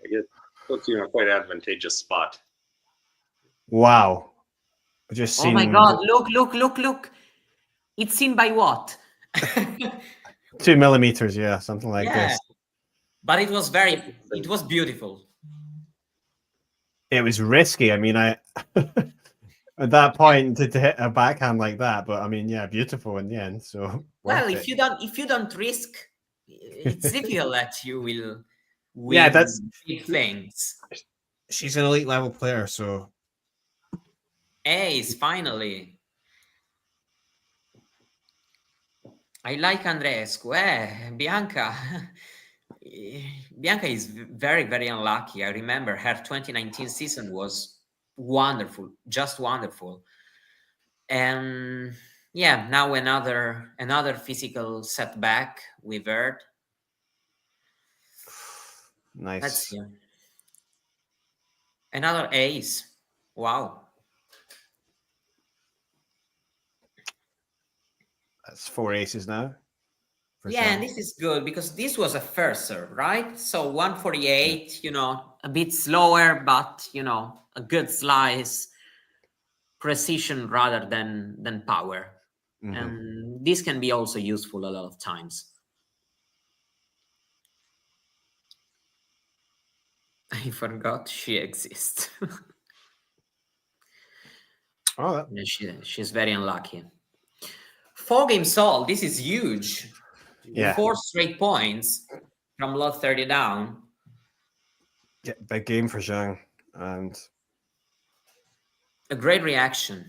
It puts you in a quite advantageous spot. Wow. I just Oh seen my God! Look! It's seen by what? 2 millimeters, yeah, something like Yeah, this. but it was beautiful. It was risky. I mean, I at that point to hit a backhand like that, but I mean, yeah, beautiful in the end. So Well, worth if it. you don't risk, it's difficult that you will win Yeah, that's big things. she's an elite level player, so Ace, finally. I like Andreescu. Bianca. Bianca is very, very unlucky. I remember her 2019 season was wonderful, just wonderful. And yeah, now another physical setback we've heard. nice. Let's see. Another ace. Wow. That's 4 aces now. Yeah, Zheng. and this is good because this was a first serve, right? So 148, a bit slower, but a good slice, precision rather than power. And this can be also useful a lot of times. I forgot she exists. Oh, She's very unlucky. 4 games all. This is huge. yeah. 4 straight points from lot 30 down. Yeah, big game for Zheng. And A great reaction.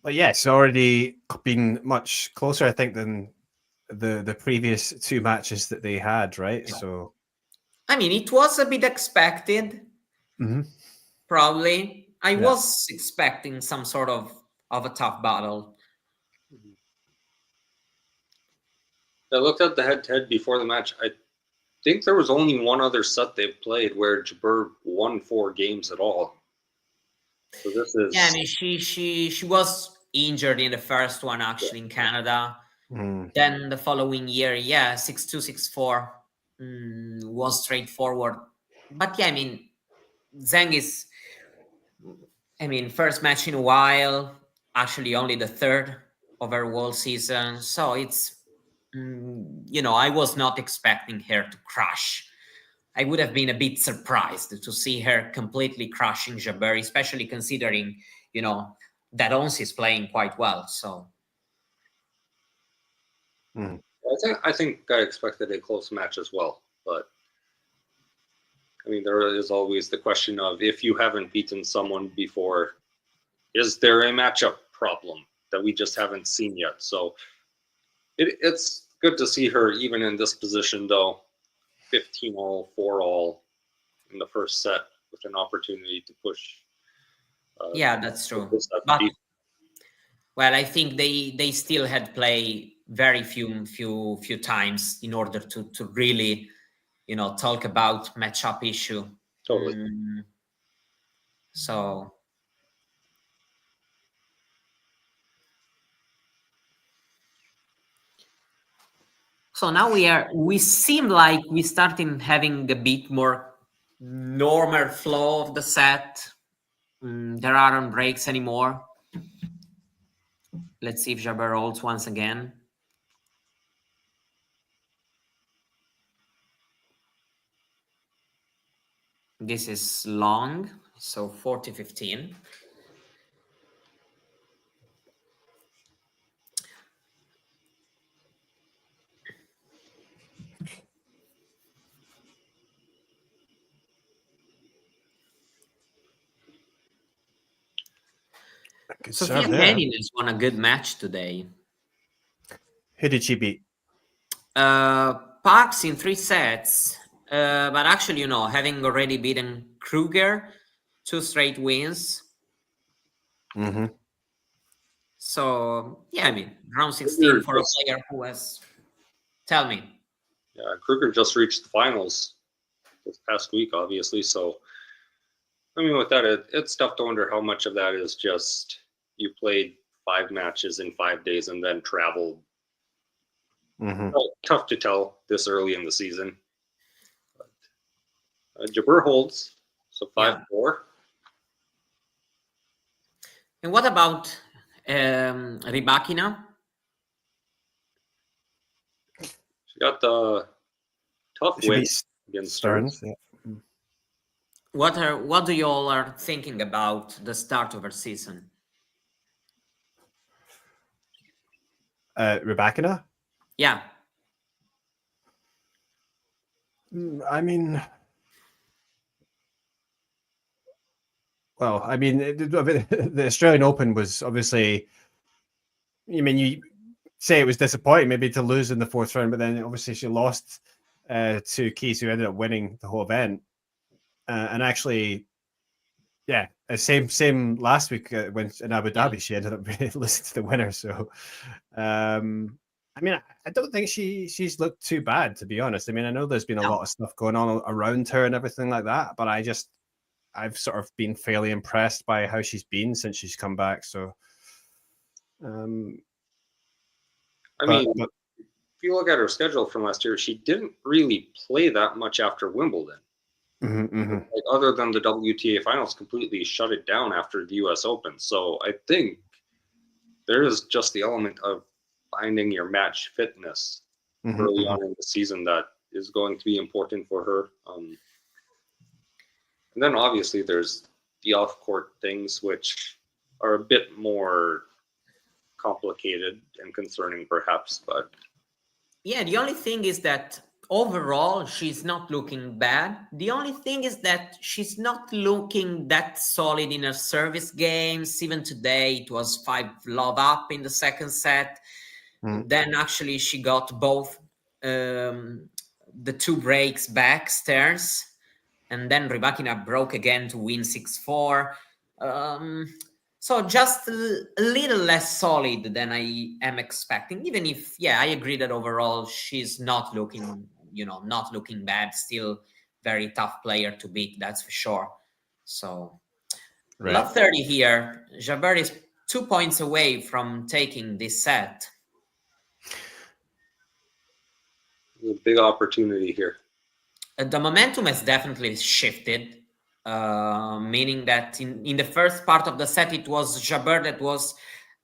but yeah, it's already been much closer, I think, than the previous 2 matches that they had, right? So I mean, it was a bit expected. Probably. I was expecting some sort of a tough battle. I looked at the head-to-head before the match. I think there was only one other set they've played where Jabeur won 4 games at all. So this is... Yeah, I mean, she was injured in the first one, actually, in Canada. Then the following year, 6-2, 6-4 was straightforward. But yeah, I mean, Zheng is, first match in a while, actually only the 3rd of her world season. So it's, I was not expecting her to crush. I would have been a bit surprised to see her completely crushing Jabeur, especially considering, that Ons is playing quite well. So I think I expected a close match as well, but I mean, there is always the question of, if you haven't beaten someone before, is there a matchup problem that we just haven't seen yet? So it's good to see her even in this position, though. 15-all, 4-all in the first set with an opportunity to push. Yeah, that's true. But, well, I think they still had play very few times in order to really, talk about matchup issue. Totally. So now we seem like we starting having a bit more normal flow of the set. There aren't breaks anymore. Let's see if Jabeur rolls once again. This is long, so 40-15. Sofia Kenin has won a good match today. Who did she beat? Parks in 3 sets, but actually, having already beaten Kruger, 2 straight wins. So yeah, I mean, round 16 for a player who has. Tell me. Yeah, Kruger just reached the finals this past week, obviously. So I mean, with that, it's tough to wonder how much of that is just you played 5 matches in 5 days and then traveled. Mm-hmm. Well, tough to tell this early in the season. But, Jabeur holds, so 5-4. And what about Rybakina? She got the tough She win beats against Stearns. Stearns. Yeah. What do you all are thinking about the start of her season? Rybakina? Yeah. I mean, well, I mean, the Australian Open was obviously, I mean, you say it was disappointing maybe to lose in the 4th round, but then obviously she lost to Keys, who ended up winning the whole event. And actually, yeah, same last week when in Abu Dhabi, she ended up losing to the winner. So, I mean, I don't think she's looked too bad, to be honest. I mean, I know there's been a lot of stuff going on around her and everything like that, but I've sort of been fairly impressed by how she's been since she's come back. So, I mean, if you look at her schedule from last year, she didn't really play that much after Wimbledon. Like, other than the WTA finals, completely shut it down after the US Open. So I think there is just the element of finding your match fitness early on in the season that is going to be important for her. And then obviously there's the off-court things, which are a bit more complicated and concerning perhaps, but Yeah, the only thing is that overall she's not looking bad. The only thing is that she's not looking that solid in her service games. Even today it was 5-love up in the second set. Then actually she got both the 2 breaks back, Stearns, and then Rybakina broke again to win 6-4. So just a little less solid than I am expecting, even if, yeah, I agree that overall she's not looking, not looking bad. Still very tough player to beat, that's for sure. So love 30 here. Jabeur is 2 points away from taking this set. a big opportunity here. The momentum has definitely shifted, meaning that in the first part of the set, it was Jabeur that was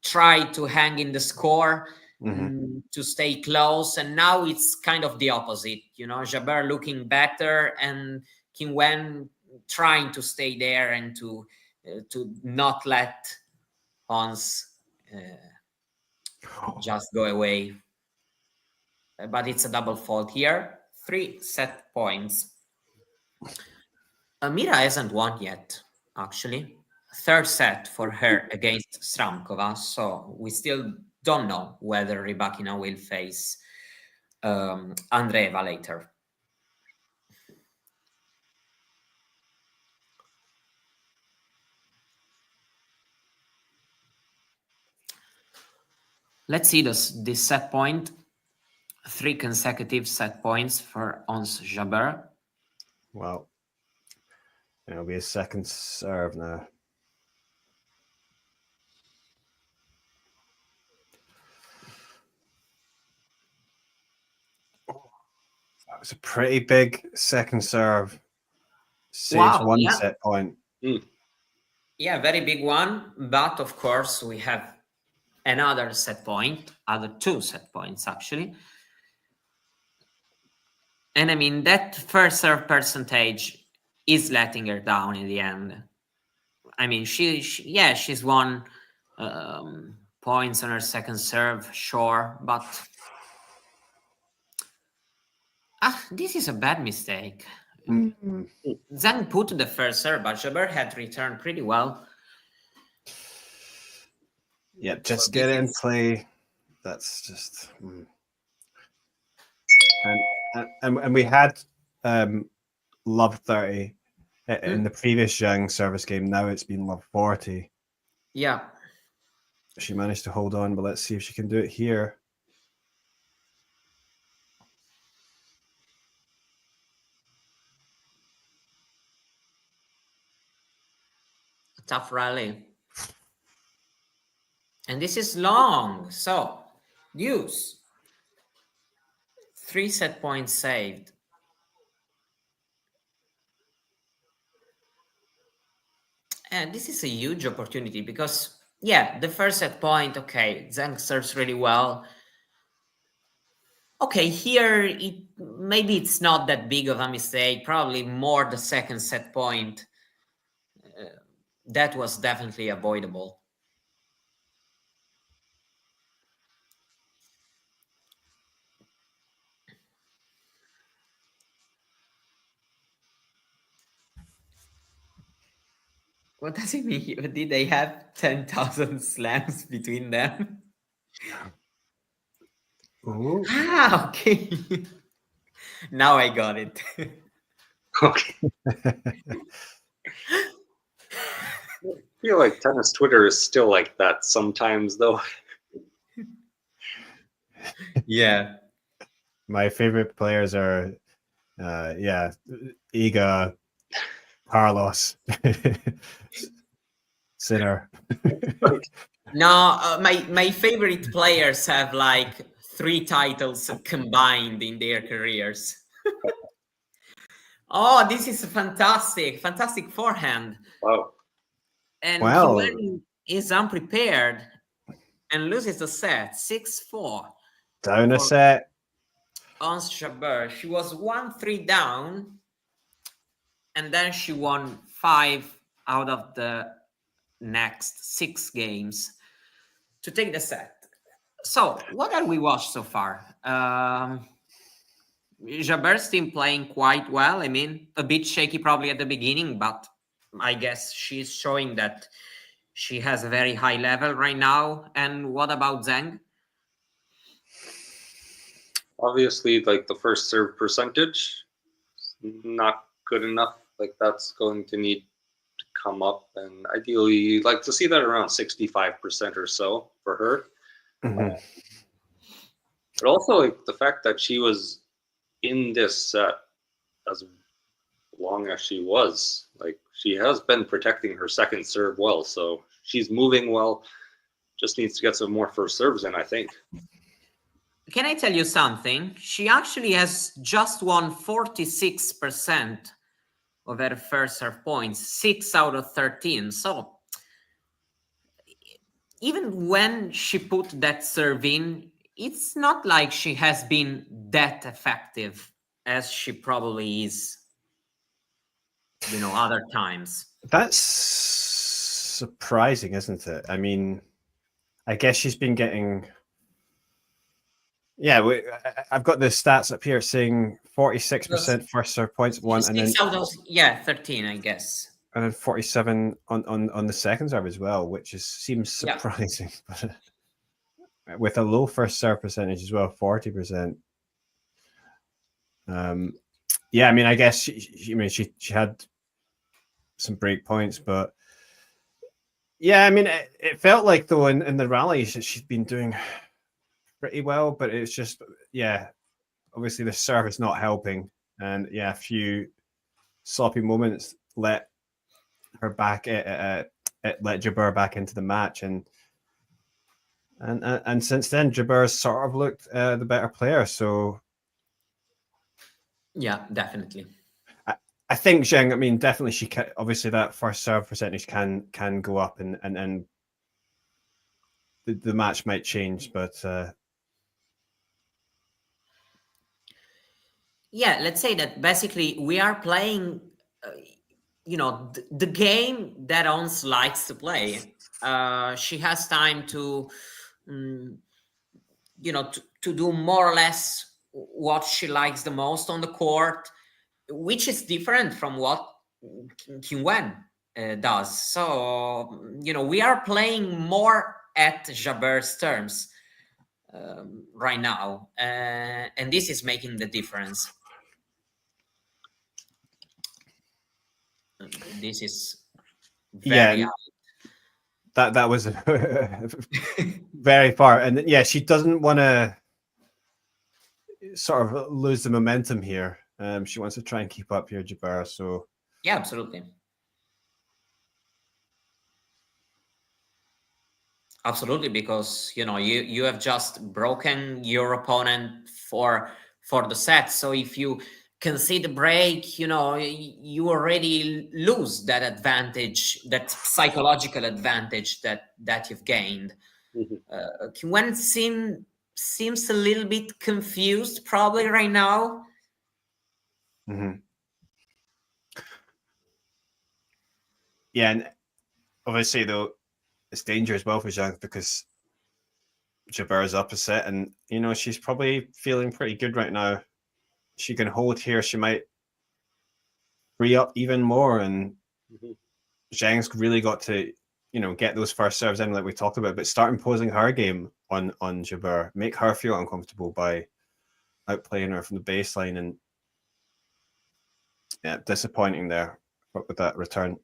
trying to hang in the score, to stay close. And now it's kind of the opposite, Jabeur looking better and Qinwen trying to stay there and to not let Ons just go away. But it's a double fault here. 3 set points. Mira hasn't won yet, actually. 3rd set for her against Stramkova, so we still don't know whether Rybakina will face Andreeva later. Let's see this set point. 3 consecutive set points for Ons Jabeur. Wow. It'll be a second serve now. That was a pretty big second serve. Saves 1 set point. Yeah, very big one. But of course, we have another set point, other 2 set points, actually. And I mean, that first serve percentage is letting her down in the end. I mean, she's won points on her second serve, sure, but this is a bad mistake. Zheng put the first serve, but Jabeur had returned pretty well. Yeah, just get it in play. That's just. And we had love 30 in the previous Zheng service game. Now it's been love 40. Yeah. She managed to hold on, but let's see if she can do it here. A tough rally. And this is long. So, deuce. 3 set points saved. And this is a huge opportunity because, yeah, the first set point, okay, Zheng serves really well. Okay, here maybe it's not that big of a mistake. Probably more the second set point. That was definitely avoidable. What does it mean? Did they have 10,000 slams between them? Ooh. Ah, okay. Now I got it. Okay. I feel like tennis Twitter is still like that sometimes, though. Yeah. My favorite players are, yeah, Iga, Carlos, Sinner. No, my favorite players have like 3 titles combined in their careers. Oh, this is fantastic forehand. Wow. And Wow. Qinwen is unprepared and loses the set 6-4. Down a set. On Jabeur. She was 1-3 down, and then she won 5 out of the next 6 games to take the set. So, what have we watched so far? Jabeur's team playing quite well. I mean, a bit shaky probably at the beginning, but I guess she's showing that she has a very high level right now. And what about Zheng? Obviously, like the first serve percentage, not good enough. Like that's going to need to come up, and ideally, you'd like to see that around 65% or so for her. Mm-hmm. But also, like the fact that she was in this set as long as she was, like she has been protecting her second serve well, so she's moving well. Just needs to get some more first serves in, I think. Can I tell you something? She actually has just won 46% of her first serve points, 6 out of 13. So even when she put that serve in, it's not like she has been that effective as she probably is, other times. That's surprising, isn't it? I mean, I guess she's been getting. Yeah, I've got the stats up here saying 46% first serve points, one, and then 6 out of 13, I guess. And then 47 on the second serve as well, which seems surprising. But with a low first serve percentage as well, 40%. Yeah, I mean, I guess she had some break points, but yeah, I mean, it felt like though in the rallies that she'd been doing pretty well, but it's just, yeah, obviously the serve is not helping, and yeah, a few sloppy moments let her back, let Jabeur back into the match, and since then Jabeur's sort of looked the better player. So yeah, definitely. I think Zheng, I mean, definitely she can, obviously that first serve percentage can go up, and the match might change, but yeah, let's say that basically we are playing the game that Ons likes to play. She has time to to do more or less what she likes the most on the court, which is different from what Qinwen does. So, we are playing more at Jabeur's terms right now. And this is making the difference. This is very that was very far. And yeah, she doesn't want to sort of lose the momentum here. She wants to try and keep up here, Jabeur. So yeah, absolutely. Absolutely, because you have just broken your opponent for the set. So if you concede a break, you already lose that advantage, that psychological advantage that you've gained. Qinwen seems a little bit confused probably right now. Yeah, and obviously though it's dangerous as well for Zheng because Jabeur's up a set, and she's probably feeling pretty good right now. She can hold here. She might free up even more, and Zheng's really got to get those first serves in like we talked about, but start imposing her game on Jabeur, make her feel uncomfortable by outplaying her from the baseline, and yeah, disappointing there with that return.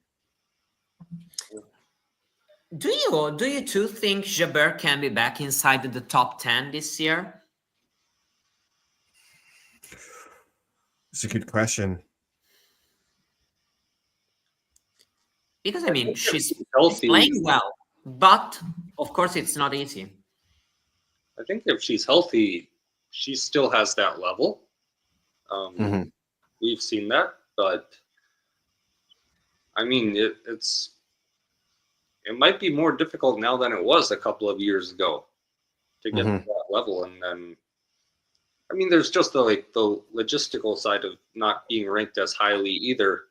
Do you two think Jabeur can be back inside the top 10 this year? It's a good question. Because I mean, she's playing well, but of course it's not easy. I think if she's healthy, she still has that level. We've seen that, but I mean, it might be more difficult now than it was a couple of years ago to get to that level. And then, I mean, there's just the logistical side of not being ranked as highly either.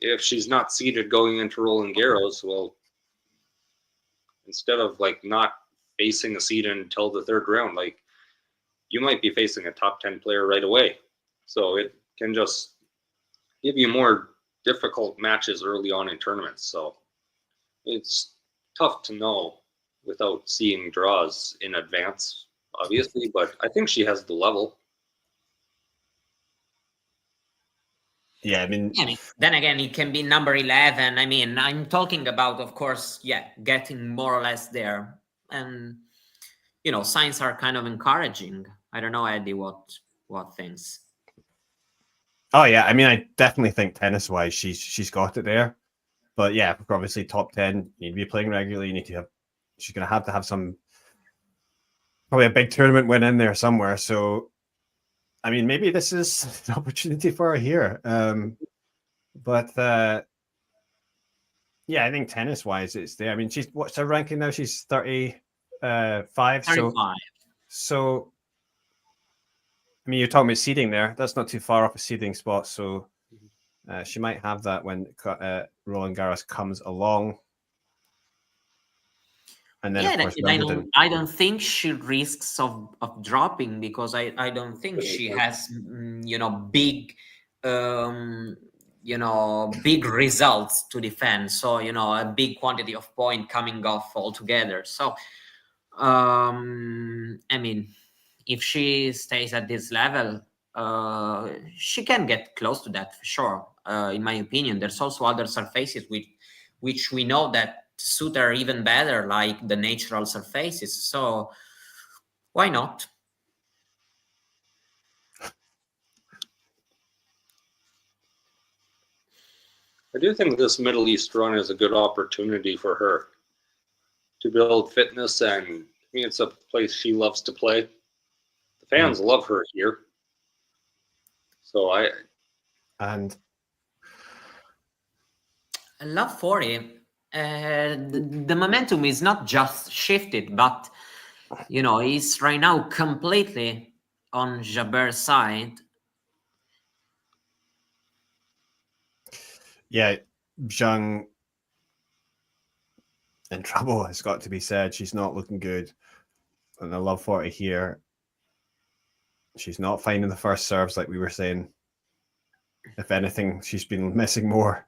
If she's not seeded going into Roland Garros, well, instead of not facing a seed until the third round, you might be facing a top 10 player right away. So it can just give you more difficult matches early on in tournaments. So it's tough to know without seeing draws in advance, obviously, but I think she has the level. Yeah, I mean, then again, it can be number 11. I mean, I'm talking about, of course, getting more or less there. And, signs are kind of encouraging. I don't know, Eddie, what things. Oh yeah, I mean, I definitely think tennis-wise, she's got it there. But yeah, obviously top 10, you need to be playing regularly. You need to have. She's going to have some, probably a big tournament win in there somewhere. So, I mean, maybe this is an opportunity for her here. But yeah, I think tennis-wise, it's there. I mean, what's her ranking now? She's 35. 35. So, I mean, you're talking about seeding there. That's not too far off a seeding spot. So she might have that when Roland Garros comes along. And then, of course, I don't think she risks of dropping because I don't think she has, big, big results to defend. So, a big quantity of point coming off altogether. So, I mean, if she stays at this level, she can get close to that for sure. In my opinion, there's also other surfaces which we know that suit her even better, like the natural surfaces. So why not? I do think this Middle East run is a good opportunity for her to build fitness, and I mean, it's a place she loves to play. The fans love her here. So I love 40. The momentum is not just shifted, but is right now completely on Jabeur's side. Yeah, Zheng in trouble, has got to be said. She's not looking good. And I love 40 here. She's not finding the first serves like we were saying. If anything, she's been missing more.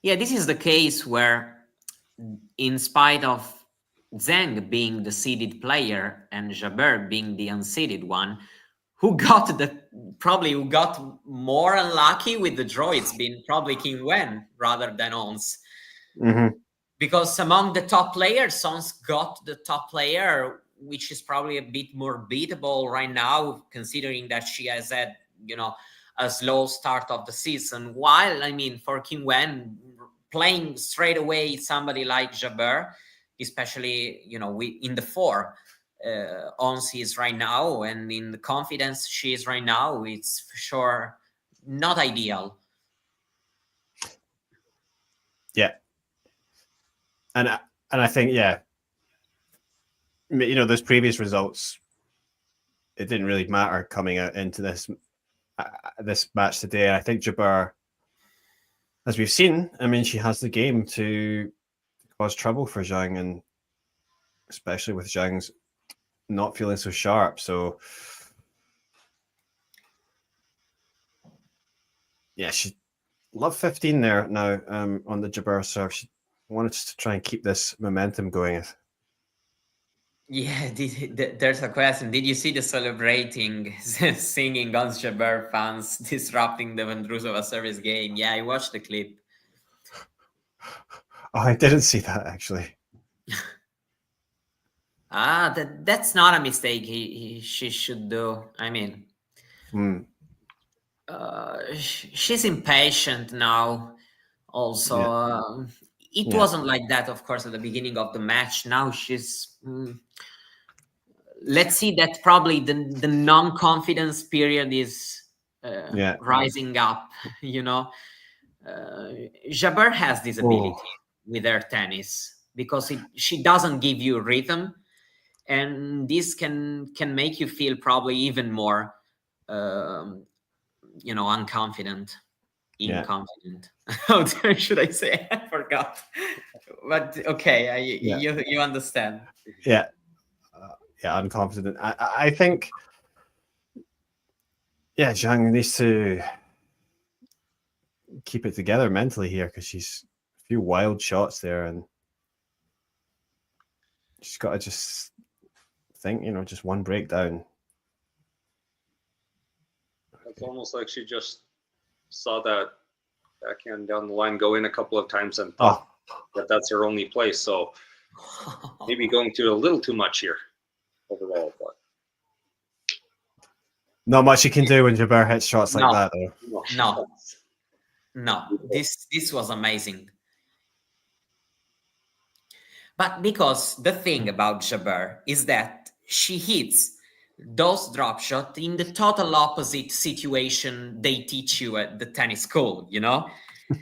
Yeah, this is the case where, in spite of Zheng being the seeded player and Jabeur being the unseeded one, who got more unlucky with the draw, it's been probably Qinwen rather than Ons. Because among the top players, Ons got the top player, which is probably a bit more beatable right now, considering that she has had, a slow start of the season. While, I mean, for Qinwen, playing straight away somebody like Jabeur, especially in the four Ons is right now, and in the confidence she is right now, it's for sure not ideal. Yeah, and I think those previous results, it didn't really matter coming out into this match today. I think Jabeur, as we've seen, I mean, she has the game to cause trouble for Zheng, and especially with Zheng's not feeling so sharp. So yeah, she love 15 there now on the Jabeur serve. She wanted to try and keep this momentum going. Yeah, there's a question. Did you see the celebrating, singing on Jabeur fans disrupting the Vondrousova service game? Yeah, I watched the clip. Oh, I didn't see that actually. That's not a mistake she should do. I mean, she's impatient now. Also, it wasn't like that, of course, at the beginning of the match. Now she's. Let's see that probably the non-confidence period is rising up. Jabeur has this ability with her tennis because she doesn't give you rhythm, and this can make you feel probably even more unconfident, inconfident. How should I say? I forgot, but okay, you understand. Yeah, unconfident. I think Zheng needs to keep it together mentally here, because she's a few wild shots there, and she's got to just think, just one breakdown. It's almost like she just saw that backhand down the line go in a couple of times and thought that that's her only place. So maybe going to a little too much here overall. But not much you can do when Jabeur hits shots like that, though. No, this was amazing. But because the thing about Jabeur is that she hits those drop shots in the total opposite situation they teach you at the tennis school,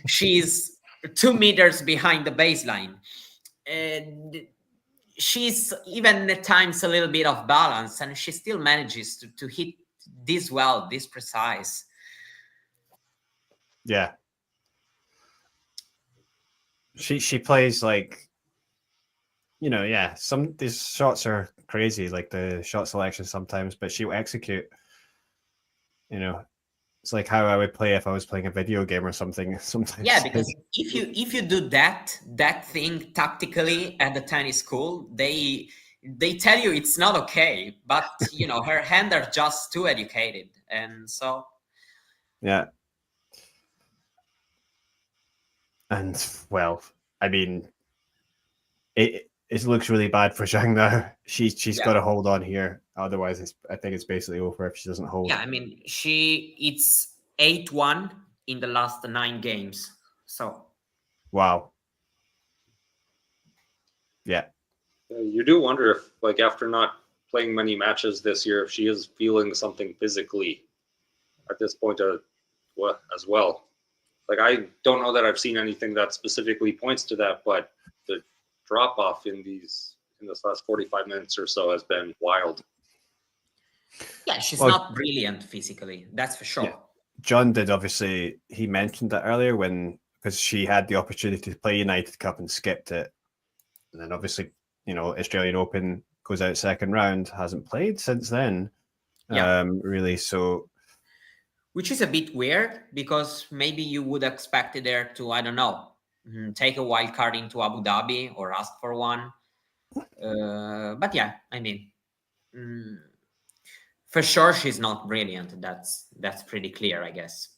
She's 2 meters behind the baseline. And she's even at times a little bit off balance, and she still manages to hit this well, this precise. Yeah. She plays like, some these shots are crazy, like the shot selection sometimes, but she'll execute. It's like how I would play if I was playing a video game or something. Sometimes. Yeah, because if you do that thing tactically at the tennis school, they tell you it's not okay, but her hands are just too educated, and so. Yeah. And well, I mean, it looks really bad for Zheng now. She's got to hold on here, otherwise I think it's basically over if she doesn't hold. Yeah, I mean, it's 8-1 in the last 9 games. So. Wow. Yeah. You do wonder if, like, after not playing many matches this year, if she is feeling something physically at this point as well. Like, I don't know that I've seen anything that specifically points to that, but the drop off in this last 45 minutes or so has been wild. Yeah, she's not brilliant physically, that's for sure. Yeah. John did, obviously, he mentioned that earlier because she had the opportunity to play United Cup and skipped it. And then obviously, Australian Open goes out second round, hasn't played since then. Really, so. Which is a bit weird, because maybe you would expect her to, I don't know, take a wild card into Abu Dhabi or ask for one. But yeah, I mean, for sure she's not brilliant. That's pretty clear, I guess.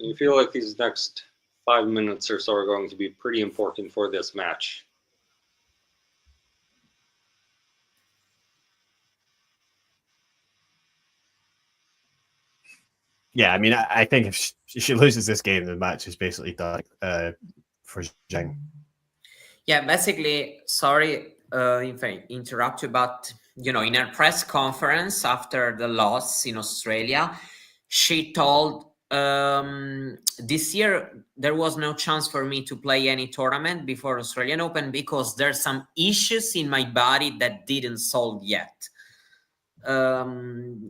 You feel like these next 5 minutes or so are going to be pretty important for this match. Yeah, I mean, I think if she loses this game, the match is basically done for Zheng. Yeah, basically, sorry if I interrupt you, but you know, in her press conference after the loss in Australia, she told this year there was no chance for me to play any tournament before Australian Open because there's some issues in my body that didn't solve yet.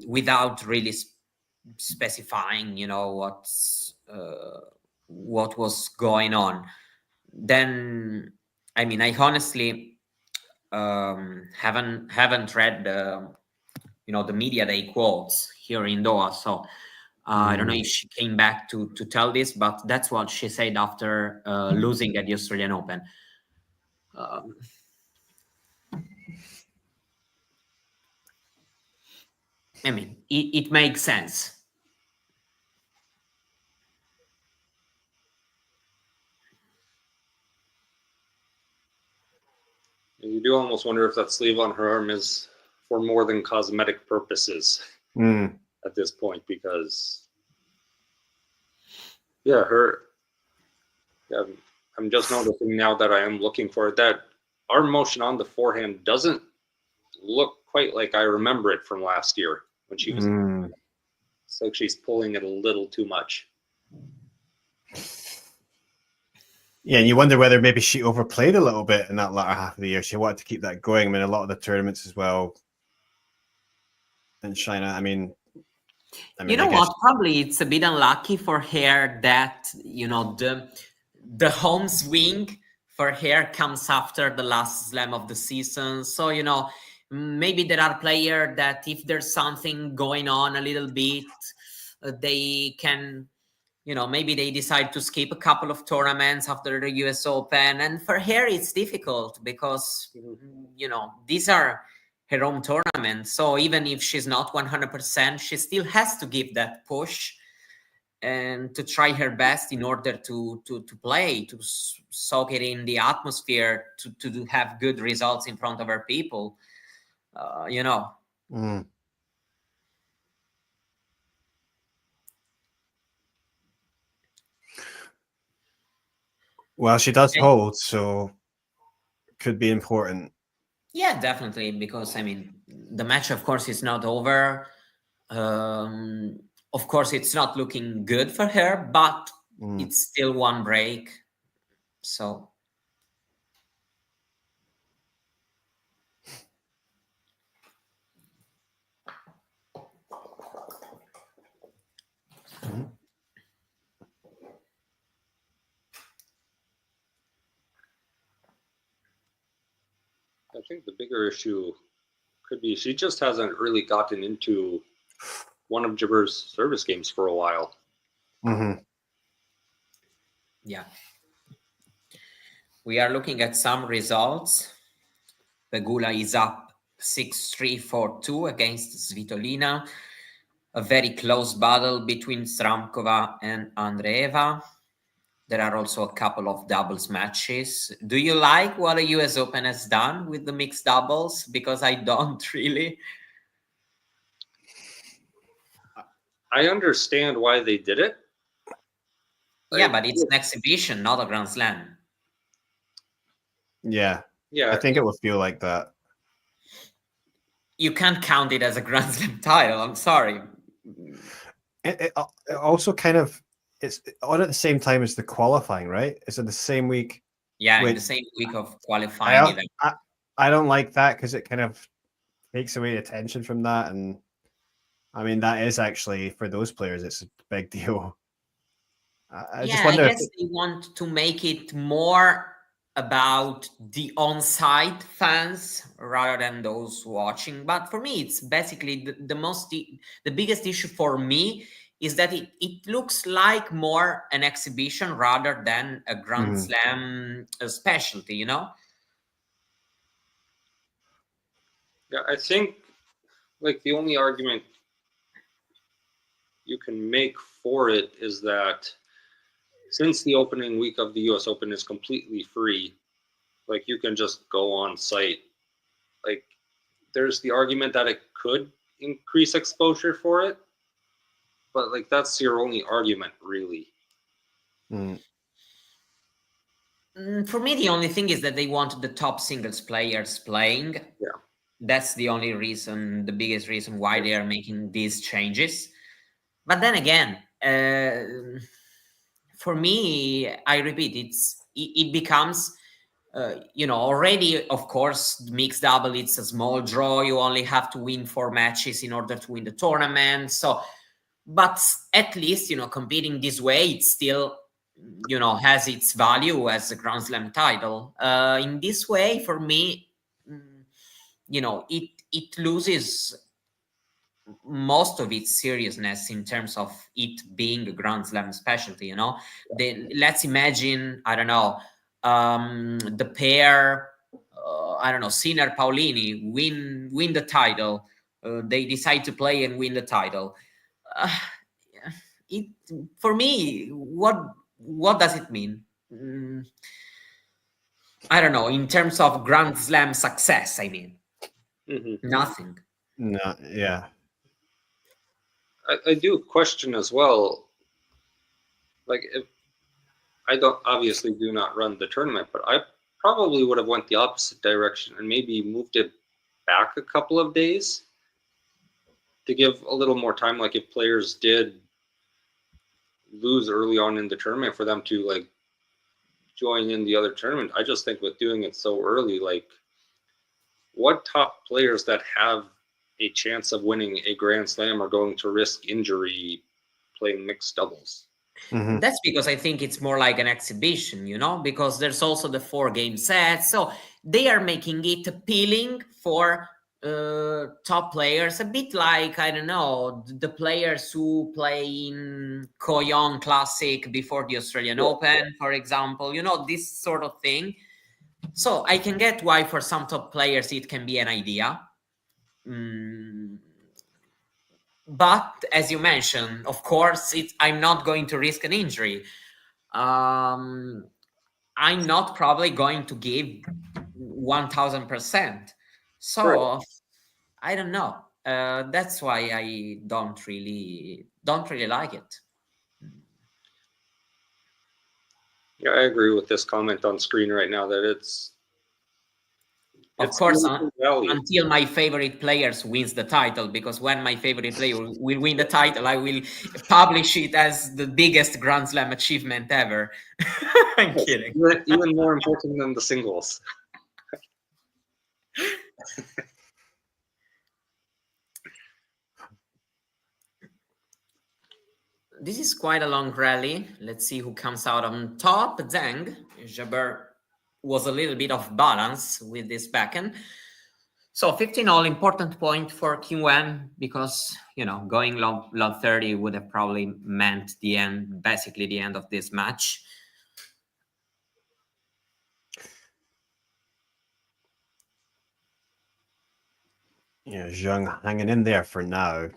Without really specifying, you know, what was going on. Then, I mean, I honestly haven't read you know, the media day quotes here in Doha, so I don't know if she came back to tell this, but that's what she said after losing at the Australian Open. I mean, it makes sense. You do almost wonder if that sleeve on her arm is for more than cosmetic purposes at this point, because yeah, I'm just noticing now that I am looking for it, that arm motion on the forehand doesn't look quite like I remember it from last year when she was. It's like she's pulling it a little too much. Yeah, and you wonder whether maybe she overplayed a little bit in that latter half of the year. She wanted to keep that going. I mean, a lot of the tournaments as well in China. I mean, You know what? Probably it's a bit unlucky for her that, you know, the home swing for her comes after the last slam of the season. So, you know, maybe there are players that if there's something going on a little bit, they can, you know, maybe they decide to skip a couple of tournaments after the US Open. And for her, it's difficult because, you know, these are her home tournaments. So even if she's not 100%, she still has to give that push and to try her best in order to play, to soak it in the atmosphere, to have good results in front of her people, you know. Well, she does hold, so could be important. Yeah, definitely, because I mean, the match, of course, is not over. Of course, it's not looking good for her, but it's still one break. So. I think the bigger issue could be she just hasn't really gotten into one of Jabeur's service games for a while. Yeah. We are looking at some results. Pegula is up 6-3, 4-2 against Svitolina. A very close battle between Stramkova and Andreeva. There are also a couple of doubles matches. Do you like what the US Open has done with the mixed doubles? Because I don't really. I understand why they did it. Yeah, but it's an exhibition, not a Grand Slam. Yeah. Yeah. I think it will feel like that. You can't count it as a Grand Slam title. I'm sorry. It also kind of, it's on at the same time as the qualifying, right? It's in the same week. Yeah, in the same week of qualifying event. I don't like that because it kind of takes away attention from that. And I mean, that is actually, for those players, it's a big deal. I just wonder. I guess they want to make it more about the on-site fans rather than those watching. But for me, it's basically the biggest issue for me is that it looks like more an exhibition rather than a Grand Slam specialty, you know? Yeah, I think like the only argument you can make for it is that since the opening week of the US Open is completely free, like you can just go on site. Like there's the argument that it could increase exposure for it, but like that's your only argument really. For me, the only thing is that they want the top singles players playing. Yeah. That's the only reason, the biggest reason why they are making these changes. But then again, for me, I repeat, it becomes, already, of course, mixed double, it's a small draw. You only have to win 4 matches in order to win the tournament. So, but at least, competing this way, it's still, has its value as a Grand Slam title. In this way, for me, it loses most of its seriousness in terms of it being a Grand Slam specialty. Let's imagine, I don't know, the pair, I don't know, Sinner Paulini win the title. They decide to play and win the title. For me, what does it mean? I don't know. In terms of Grand Slam success, I mean, nothing. No, yeah. I do question as well. Like, if I obviously do not run the tournament, but I probably would have went the opposite direction and maybe moved it back a couple of days to give a little more time. Like if players did lose early on in the tournament, for them to like join in the other tournament. I just think with doing it so early, like what top players that have a chance of winning a Grand Slam are going to risk injury playing mixed doubles? That's because I think it's more like an exhibition, because there's also the 4-game set. So they are making it appealing for top players, a bit like, I don't know, the players who play in Koyong Classic before the Australian Open, for example, this sort of thing. So I can get why for some top players it can be an idea. But as you mentioned, of course, I'm not going to risk an injury. I'm not probably going to give 1000%. So I don't know. That's why I don't really like it. Yeah, I agree with this comment on screen right now that it's of course, until my favorite players wins the title, because when my favorite player will win the title, I will publish it as the biggest Grand Slam achievement ever. I'm kidding. Even more important than the singles. This is quite a long rally. Let's see who comes out on top. Zheng. Jabeur was a little bit off balance with this backhand. So 15 all, important point for Qinwen, because, going long 30 would have probably meant basically the end of this match. Yeah, Zheng hanging in there for now.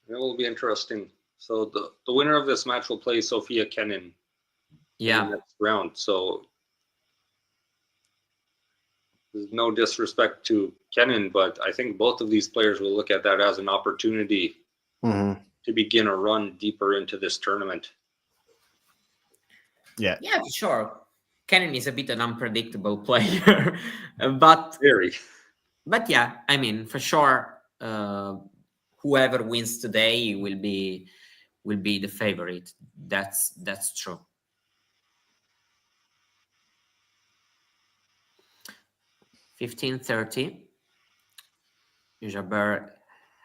It will be interesting. So the winner of this match will play Sofia Kenin in the next round. So there's no disrespect to Kenin, but I think both of these players will look at that as an opportunity to begin a run deeper into this tournament. Yeah, for sure. Kenin is a bit an unpredictable player, but very. But yeah, I mean, for sure, whoever wins today will be the favorite. That's true. $15.30. Jabeur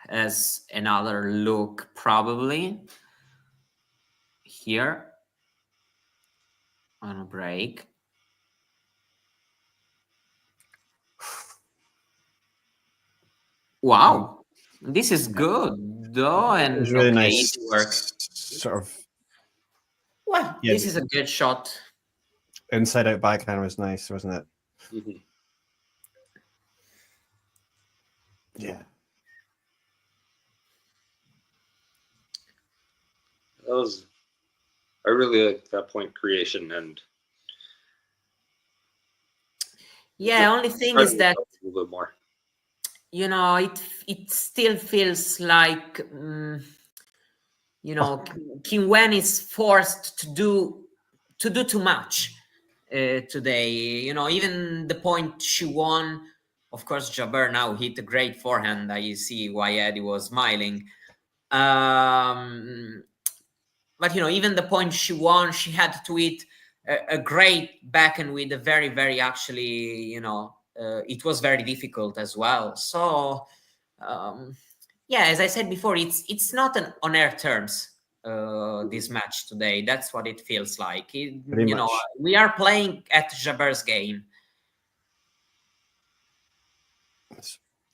has another look probably here on a break. Wow, this is good though, and it's really okay, nice it works. Sort of. Well, this is a good shot. inside out backhand was nice, wasn't it? Mhm. Yeah. I really like that point creation, and Yeah, only thing try is to that, a little bit more. you know, it still feels like, you know, Qinwen is forced to do too much today. You know, even the point she won, of course, Jabeur now hit a great forehand. I see why Eddie was smiling. But you know, even the point she won, she had to hit a great backhand with a very, very actually, you know, it was very difficult as well. So yeah, as I said before, it's not on air terms. This match today, that's what it feels like. Pretty You know, much. we are playing at Jabeur's game.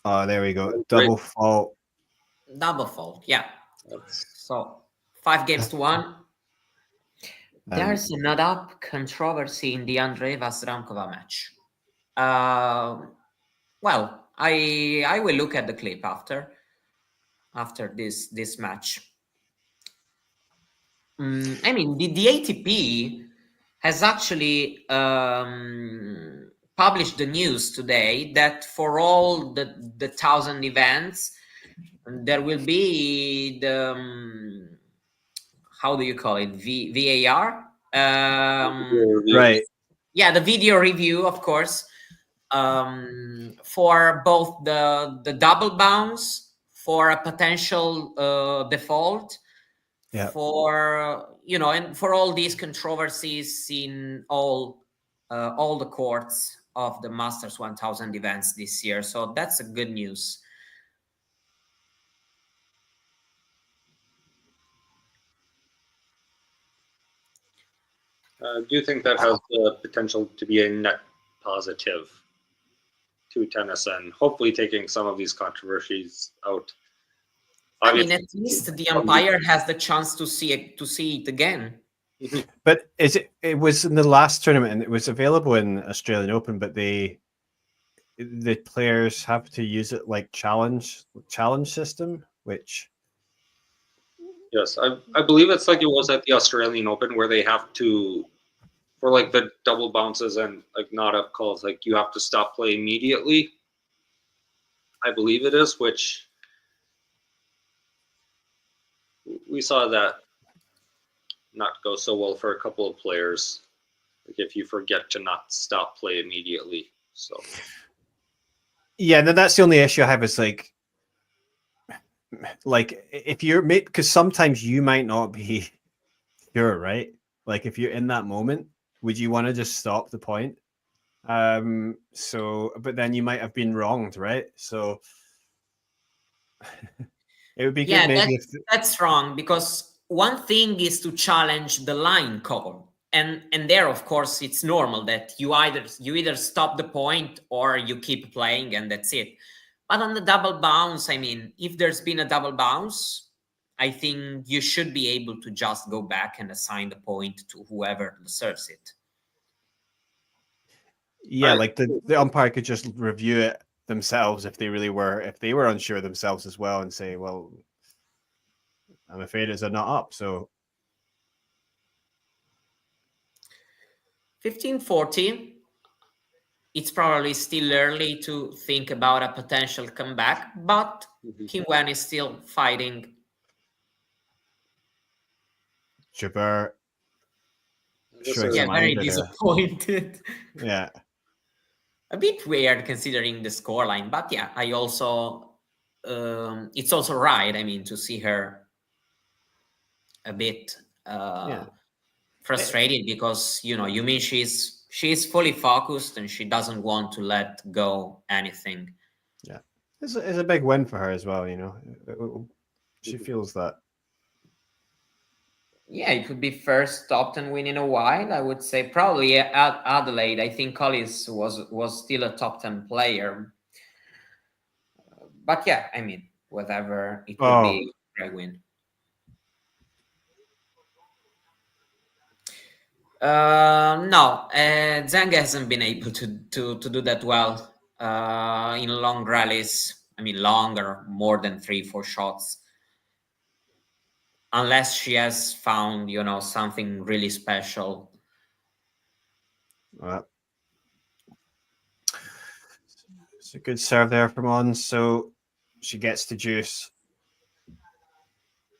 Oh, there we go. Great. Double fault. Double fault, yeah. That's So 5-1. Um, There's another controversy in the Andreeva Zhrankova match. Well, I will look at the clip after this match. I mean, the ATP has actually published the news today that for all the 1,000 events, there will be the how do you call it, VAR? right. Yeah, the video review, of course, for both the double bounce, for a potential default, Yeah. for, you know, and for all these controversies in all the courts of the Masters 1000 events this year. So that's a good news. do you think that has the potential to be a net positive to tennis, and hopefully taking some of these controversies out? I mean, at least the umpire has the chance to see it again. But it was in the last tournament and it was available in Australian Open, but the players have to use it like challenge system, which Yes, I believe it's like it was at the Australian Open, where they have to, for like the double bounces and like not up calls, like you have to stop play immediately. I believe it is, which we saw that not go so well for a couple of players. Like if you forget to not stop play immediately. So yeah, no, that's the only issue I have is like if you're because sometimes you might not be sure, right? Like if you're in that moment, would you want to just stop the point? So but then you might have been wronged, right? So it would be good maybe if that's wrong, because one thing is to challenge the line call, and there, of course, it's normal that you either stop the point or you keep playing and that's it. But on the double bounce, I mean, if there's been a double bounce, I think you should be able to just go back and assign the point to whoever deserves it. yeah, like the umpire could just review it themselves if they were unsure themselves as well and say, well, I'm afraid it's a not up. So 15-14. It's probably still early to think about a potential comeback, but Qinwen is still fighting. Jabeur Yeah, very disappointed. Yeah. A bit weird considering the scoreline, but yeah, I also it's also right, I mean, to see her a bit frustrated, because, you know, you mean she's fully focused and she doesn't want to let go anything. Yeah, it's a big win for her as well, you know. She feels that. Yeah, it would be first top 10 win in a while. I would say probably at Adelaide. I think Collis was still a top 10 player. But yeah, I mean, whatever, it would be a great win. No, Zheng hasn't been able to do that well in long rallies. I mean, longer, more than 3-4 shots, unless she has found, you know, something really special. It's a good serve there from Ons, so she gets to juice.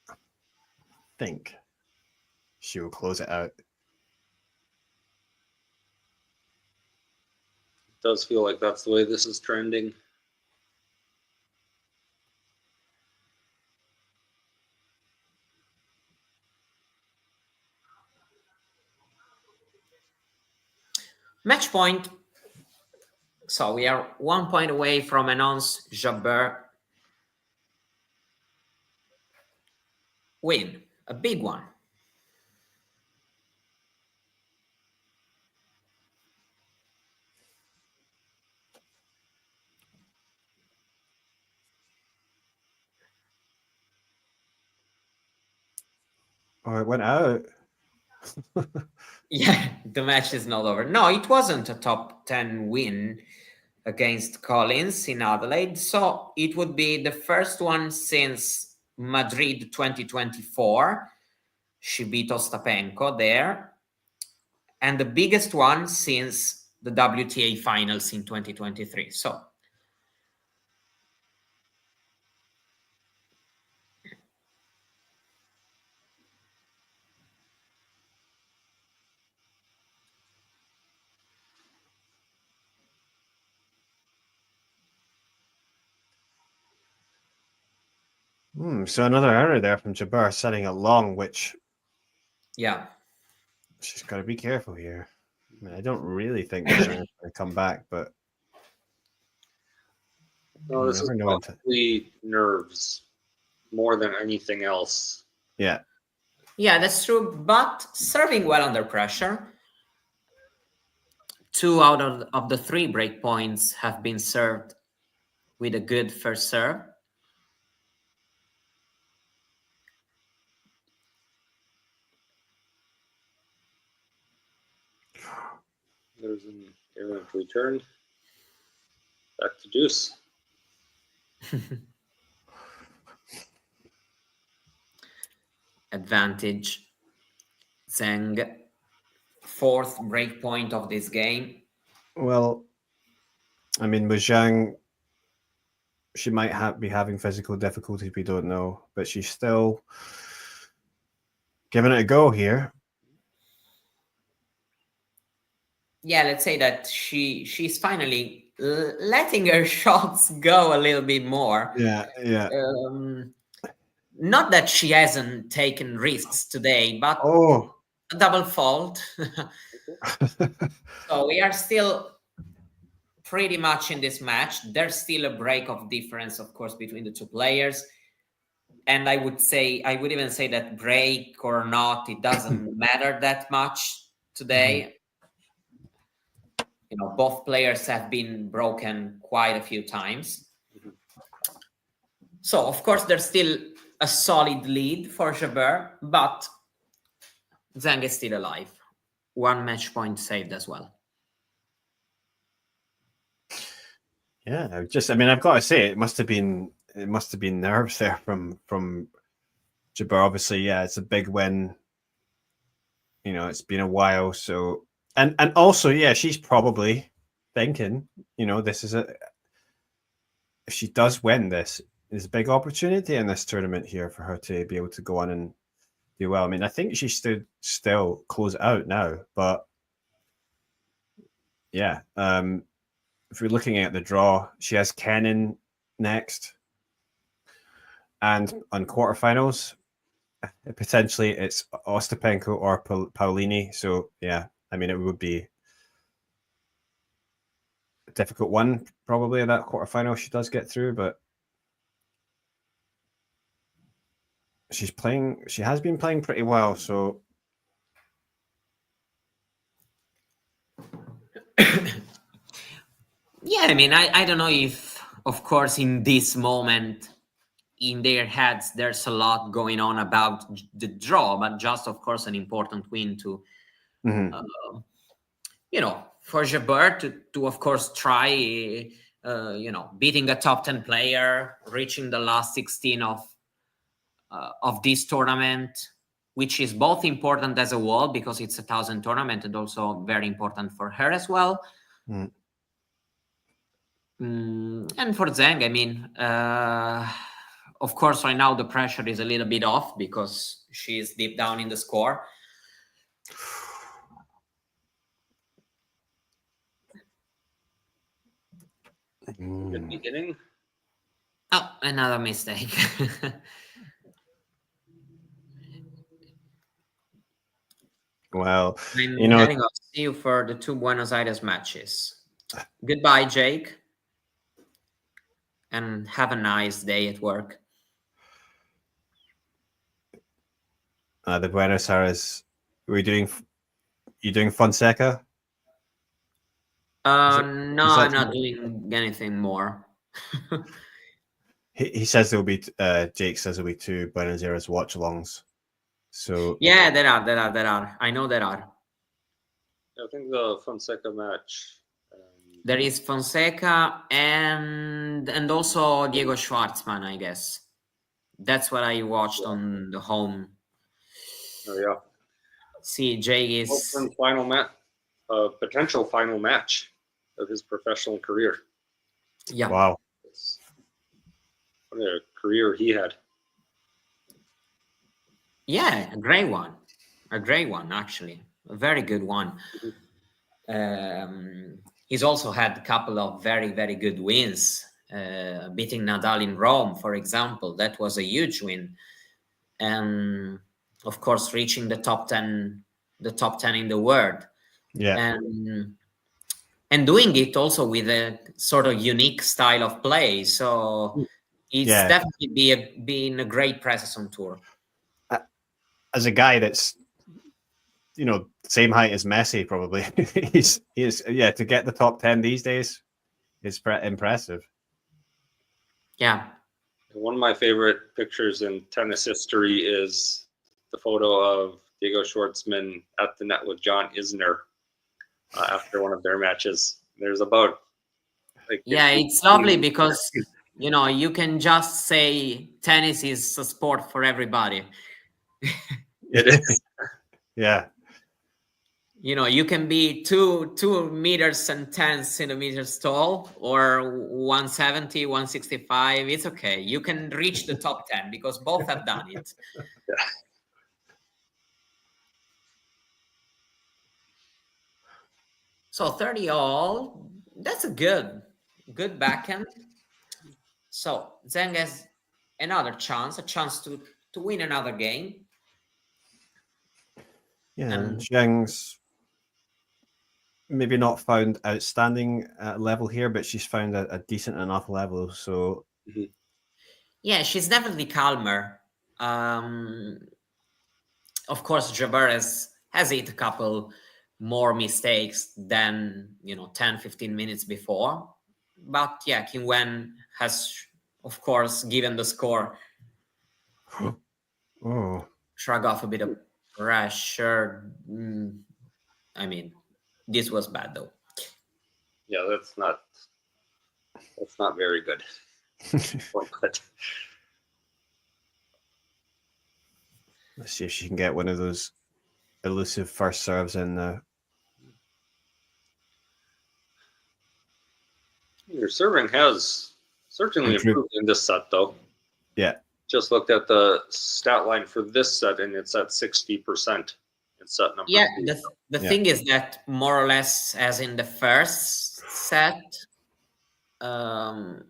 I think she will close it out. It does feel like that's the way this is trending. Match point. So we are 1 point away from an Ons Jabeur win, a big one. Oh, it went out. Yeah, the match is not over. No, it wasn't a top 10 win against Collins in Adelaide. So it would be the first one since Madrid 2024. She beat Ostapenko there. And the biggest one since the WTA finals in 2023. So So another error there from Jabeur, setting it long, which yeah, she's got to be careful here. I mean, I don't really think she's going to come back, but No, this is probably nerves more than anything else. Yeah. Yeah, that's true. But serving well under pressure. 2 out of the 3 break points have been served with a good first serve. There's an errant return. Back to deuce. Advantage. Zheng, 4th break point of this game. Well, I mean, with Zheng, she might be having physical difficulties. We don't know, but she's still giving it a go here. Yeah, let's say that she's finally letting her shots go a little bit more. Yeah. Not that she hasn't taken risks today, but a double fault. So we are still pretty much in this match. There's still a break of difference, of course, between the 2 players. And I would even say that break or not, it doesn't matter that much today. You know, both players have been broken quite a few times. So, of course, there's still a solid lead for Jabeur, but Zheng is still alive. 1 match point saved as well. Yeah, I mean, I've got to say, it must have been nerves there from Jabeur. Obviously, yeah, it's a big win. You know, it's been a while, so and also, yeah, she's probably thinking, you know, this is if she does win this, there's a big opportunity in this tournament here for her to be able to go on and do well. I mean, I think she should still close it out now, but yeah, if we're looking at the draw, she has Kenin next, and on quarterfinals, potentially it's Ostapenko or Paolini. So yeah, I mean, it would be a difficult one probably in that quarterfinal. She does get through, but she has been playing pretty well. So yeah, I mean, I don't know if, of course, in this moment in their heads there's a lot going on about the draw, but just, of course, an important win to You know, for Jabeur to of course try, you know, beating a top 10 player, reaching the last 16 of this tournament, which is both important as a whole because it's a 1,000 tournament and also very important for her as well. And for Zheng, I mean, of course, right now the pressure is a little bit off because she's deep down in the score. Good beginning. Oh, another mistake. Well, I'm you know, heading off. See you for the 2 Buenos Aires matches. Goodbye, Jake. And have a nice day at work. the Buenos Aires. You doing Fonseca? No, is that I'm not doing anything more. He says there'll be. Jake says there'll be 2 Buenos Aires watch-alongs. So Yeah, there are. I know there are. I think the Fonseca match. There is Fonseca and also Diego Schwartzman, I guess. That's what I watched on the home. Oh yeah. See, Jay is Final match, potential final match of his professional career. Yeah. Wow. What a career he had. Yeah, a great one. A great one, actually. A very good one. He's also had a couple of very, very good wins. Beating Nadal in Rome, for example. That was a huge win. And of course, reaching the top 10 in the world. Yeah. And doing it also with a sort of unique style of play. So it's definitely been a great presence on tour. As a guy that's, you know, same height as Messi, probably he's to get the top 10 these days is impressive. Yeah. One of my favorite pictures in tennis history is the photo of Diego Schwartzman at the net with John Isner after one of their matches. There's about it's lovely because, you know, you can just say tennis is a sport for everybody. It is. Yeah. You know, you can be 2 meters and 10 centimeters tall or 170, 165. It's okay. You can reach the top 10 because both have done it. Yeah. So 30 all, that's a good backhand. So Zheng has another chance, a chance to win another game. Yeah, and Zheng's maybe not found outstanding level here, but she's found a decent enough level. So yeah, she's definitely calmer. Of course, Jabeur has hit a couple more mistakes than, you know, 10, 15 minutes before. But yeah, Qinwen has, of course, given the score. Shrug off a bit of pressure. I mean, this was bad though. Yeah, that's not very good. Let's see if she can get one of those elusive first serves in there. Your serving has certainly improved in this set, though. Yeah. Just looked at the stat line for this set, and it's at 60% in set number 2. Yeah, the thing is that more or less, as in the first set, you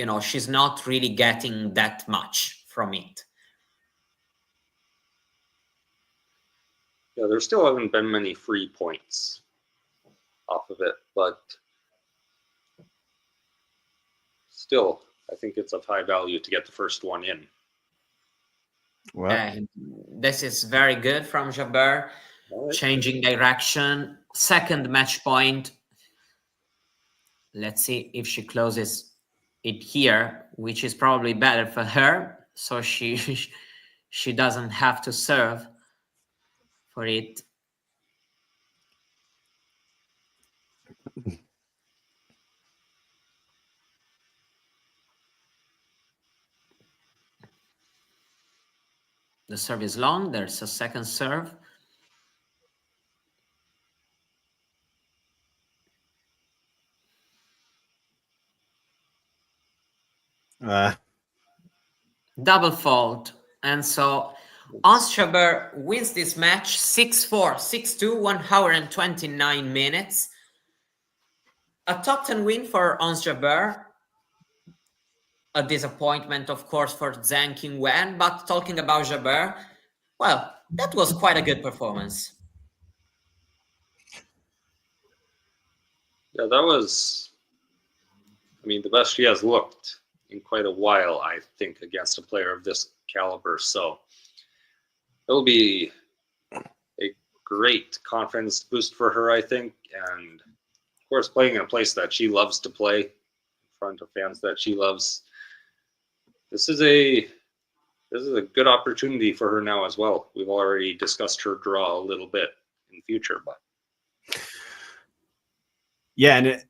know, she's not really getting that much from it. Yeah, there still haven't been many free points off of it, but still, I think it's of high value to get the first one in. Well, this is very good from Jabeur, changing direction. Second match point. Let's see if she closes it here, which is probably better for her, so she doesn't have to serve for it. The serve is long. There's a second serve. Double fault. And so Ons Jabeur wins this match 6-4, 6-2, 1 hour and 29 minutes. A top 10 win for Ons Jabeur. A disappointment, of course, for Zheng Qinwen. But talking about Jabeur, well, that was quite a good performance. Yeah, that was, I mean, the best she has looked in quite a while, I think, against a player of this caliber. So it'll be a great confidence boost for her, I think. And of course, playing in a place that she loves to play, in front of fans that she loves, this is a good opportunity for her now as well. We've already discussed her draw a little bit in the future, but yeah, and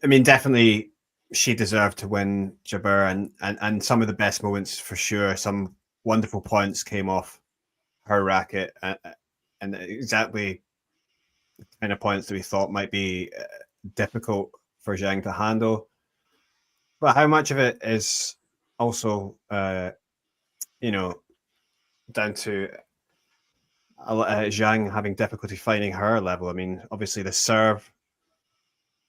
I mean, definitely she deserved to win, Jabeur, and some of the best moments for sure. Some wonderful points came off her racket, and exactly the kind of points that we thought might be difficult for Zheng to handle. But how much of it is also, you know, down to Zhang having difficulty finding her level? I mean, obviously the serve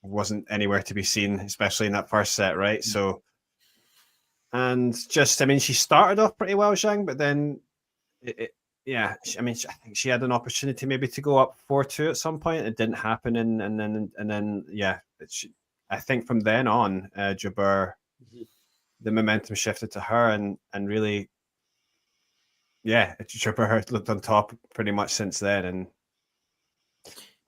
wasn't anywhere to be seen, especially in that first set, right? So, and just, I mean, she started off pretty well, Zhang, but then, I think she had an opportunity maybe to go up 4-2 at some point. It didn't happen, and then, yeah, I think from then on, Jabeur, the momentum shifted to her, and really, yeah, Jabeur looked on top pretty much since then, and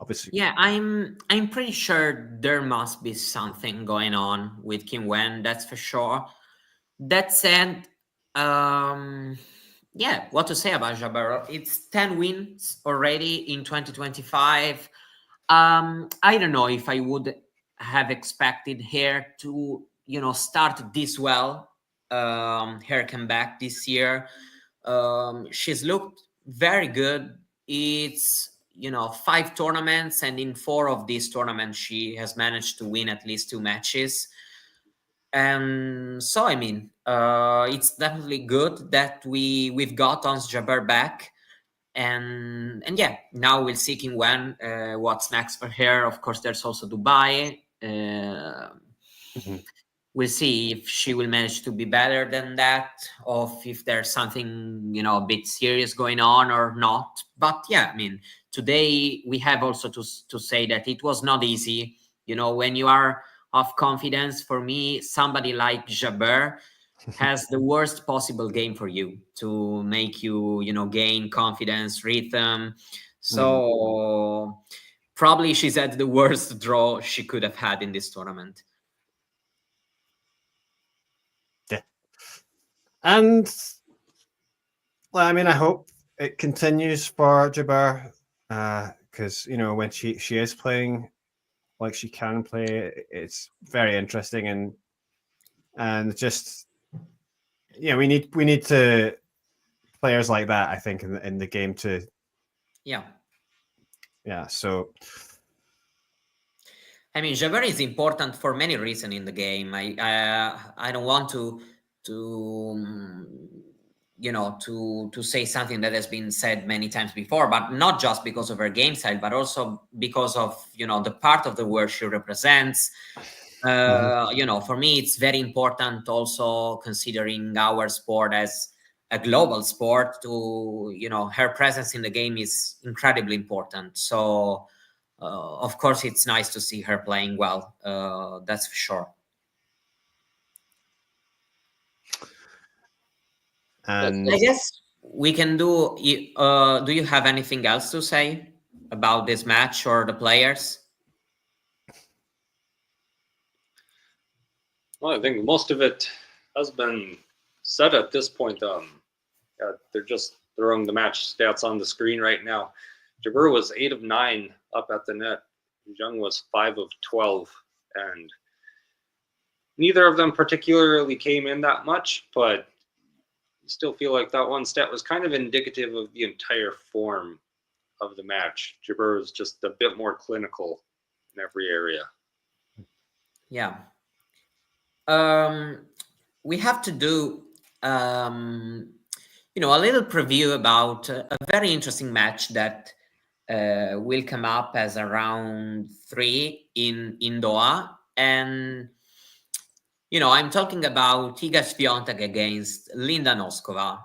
obviously, yeah, I'm pretty sure there must be something going on with Qinwen, that's for sure. That said, yeah, what to say about Jabeur? It's 10 wins already in 2025. I don't know if I would have expected her to, start this well, her comeback this year. She's looked very good. It's 5 tournaments, and in 4 of these tournaments she has managed to win at least 2 matches. And so I mean, it's definitely good that we've got Ons Jabeur back, and yeah, now we'll see Qinwen, what's next for her. Of course, there's also Dubai. We'll see if she will manage to be better than that, or if there's something a bit serious going on or not. But yeah, I mean, today we have also to say that it was not easy. When you are of confidence, for me, somebody like Jabeur has the worst possible game for you to make you, gain confidence, rhythm. So probably she's had the worst draw she could have had in this tournament. yeah. And well, I mean, I hope it continues for Jabeur, because when she is playing like she can play, it's very interesting, and just we need to players like that, I think, in the game to so I mean, Jabeur is important for many reasons in the game. I don't want to say something that has been said many times before, but not just because of her game style, but also because of the part of the world she represents. For me, it's very important also, considering our sport as a global sport, to her presence in the game is incredibly important. So of course it's nice to see her playing well, that's for sure. And I guess we can do you have anything else to say about this match or the players? well, I think most of it has been said at this point. They're just throwing the match stats on the screen right now. Jabeur was 8 of 9 up at the net Zheng was 5 of 12, and neither of them particularly came in that much, but I still feel like that one stat was kind of indicative of the entire form of the match. Jabeur is just a bit more clinical in every area. Yeah. We have to do, a little preview about a very interesting match that will come up as a round 3 in Doha. And, I'm talking about Iga Swiatek against Linda Noskova.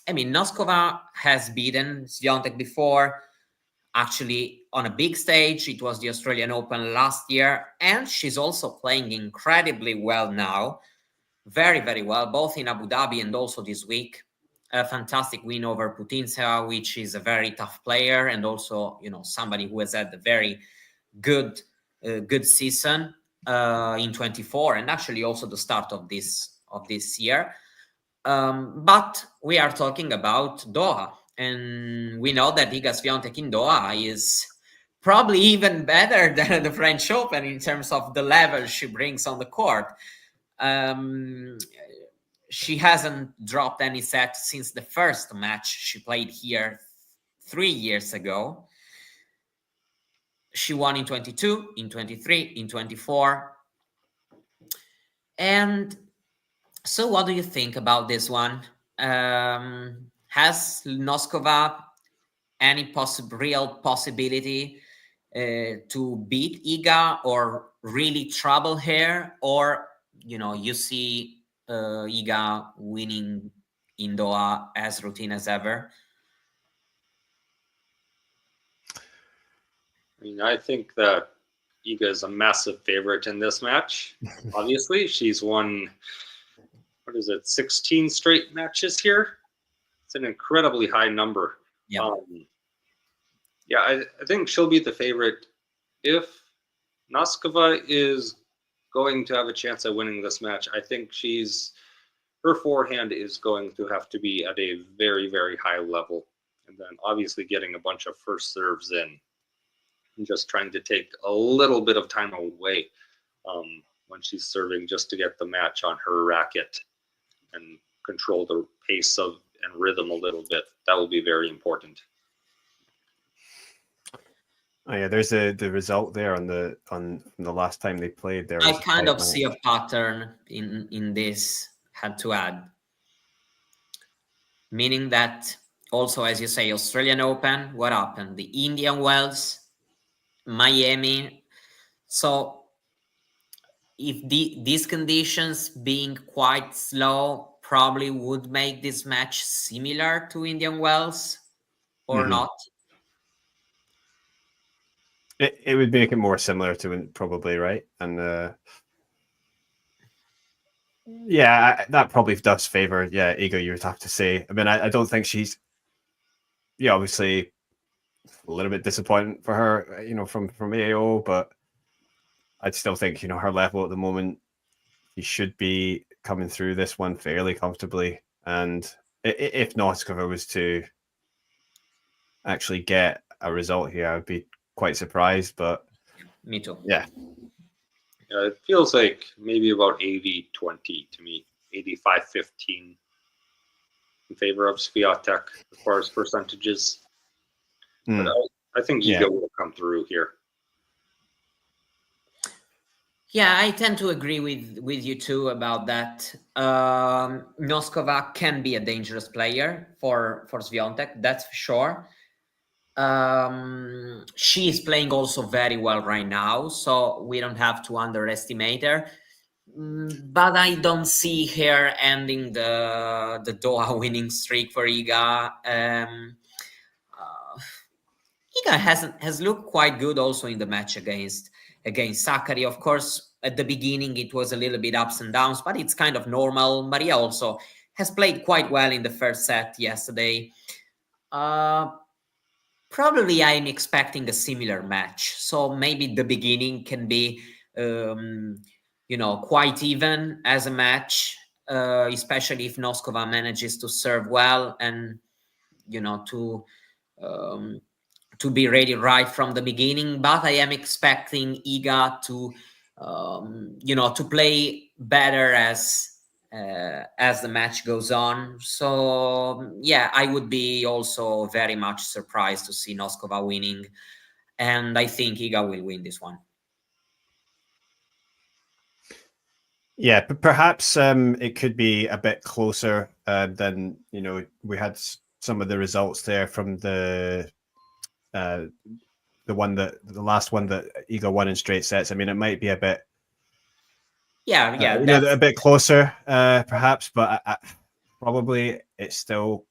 Noskova has beaten Swiatek before, actually on a big stage. It was the Australian Open last year, and she's also playing incredibly well now. Very, very well, both in Abu Dhabi and also this week. A fantastic win over Putintseva, which is a very tough player, and also, somebody who has had a very good season in 24, and actually also the start of this year. But we are talking about Doha, and we know that Iga Swiatek in Doha is probably even better than the French Open in terms of the level she brings on the court. She hasn't dropped any set since the first match she played here 3 years ago. She won in 22, in 23, in 24. And so what do you think about this one? Has Noskova any real possibility to beat Iga or really trouble her? Or, you see Iga winning in Doha as routine as ever? I think that Iga is a massive favorite in this match. Obviously, she's won, 16 straight matches here? It's an incredibly high number. Yeah. I think she'll be the favorite. If Noskova is going to have a chance at winning this match, I think her forehand is going to have to be at a very, very high level. And then obviously getting a bunch of first serves in and just trying to take a little bit of time away when she's serving, just to get the match on her racket and control the pace and rhythm a little bit. That will be very important. Oh yeah, there's the result there on the last time they played. There, I kind of see a pattern in this. Had to add, meaning that also, as you say, Australian Open. What happened? The Indian Wells, Miami. So if these conditions being quite slow probably would make this match similar to Indian Wells, or not? It would make it more similar to it, probably, right? And that probably does favor Iga, you would have to say. I mean, I don't think she's obviously a little bit disappointing for her, from AO, but I'd still think, her level at the moment, she should be coming through this one fairly comfortably. And if Noskova was to actually get a result here, I'd be quite surprised, but me too. Yeah. It feels like maybe about 80-20 to me, 85-15 in favor of Swiatek as far as percentages. But I think Iga will come through here. Yeah, I tend to agree with you too about that. Noskova can be a dangerous player for Swiatek, that's for sure. She is playing also very well right now, so we don't have to underestimate her. But I don't see her ending the Doha winning streak for Iga. Iga has looked quite good also in the match against Sakkari. Of course, at the beginning it was a little bit ups and downs, but it's kind of normal. Maria also has played quite well in the first set yesterday. Probably I'm expecting a similar match. So maybe the beginning can be, quite even as a match, especially if Noskova manages to serve well and, to be ready right from the beginning, but I am expecting Iga to, to play better as the match goes on. So yeah, I would be also very much surprised to see Noskova winning, and I think Iga will win this one. Yeah, but perhaps it could be a bit closer than we had some of the results there from the last one that Iga won in straight sets. I mean, it might be a bit a bit closer perhaps, but probably it's still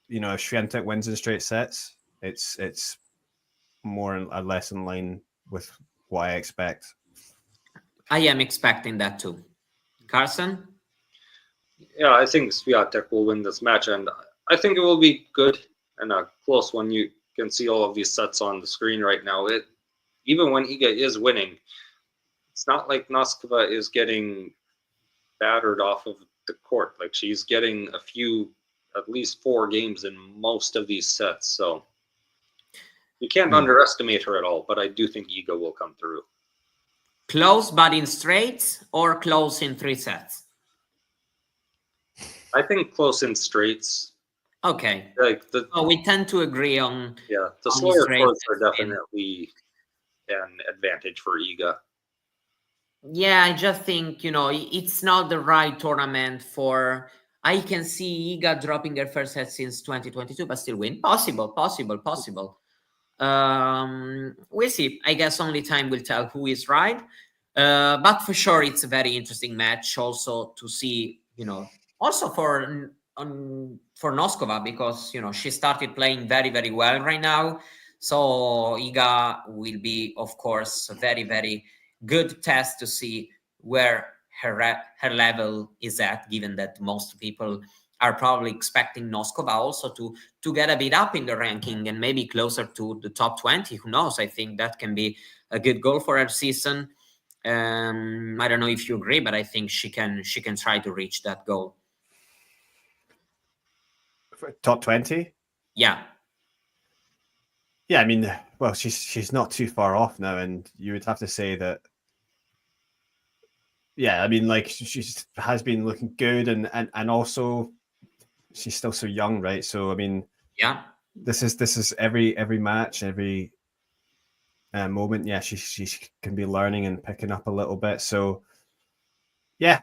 if Swiatek wins in straight sets, it's more or less in line with what I expect. I am expecting that too. Carson? Yeah, I think Swiatek will win this match, and I think it will be good and a close one. You can see all of these sets on the screen right now. Even when Iga is winning, it's not like Noskova is getting battered off of the court. Like, she's getting at least 4 games in most of these sets. So you can't underestimate her at all, but I do think Iga will come through. Close but in straights, or close in 3 sets? I think close in straights. Okay. Like we tend to agree on. Yeah, the slower courts are definitely an advantage for Iga. Yeah, I just think it's not the right tournament for. I can see Iga dropping her first set since 2022, but still win. Possible. We'll see. I guess only time will tell who is right. But for sure, it's a very interesting match also to see, also for Noskova, because, she started playing very, very well right now. So Iga will be, of course, a very, very good test to see where her level is at, given that most people are probably expecting Noskova also to get a bit up in the ranking and maybe closer to the top 20. Who knows? I think that can be a good goal for her season. I don't know if you agree, but I think she can try to reach that goal. For top 20? Yeah. Yeah, I mean, well, she's not too far off now, and you would have to say that. Yeah, I mean, like, she has been looking good, and also she's still so young, right? So I mean, yeah, this is every match, every moment. Yeah, she can be learning and picking up a little bit. So yeah,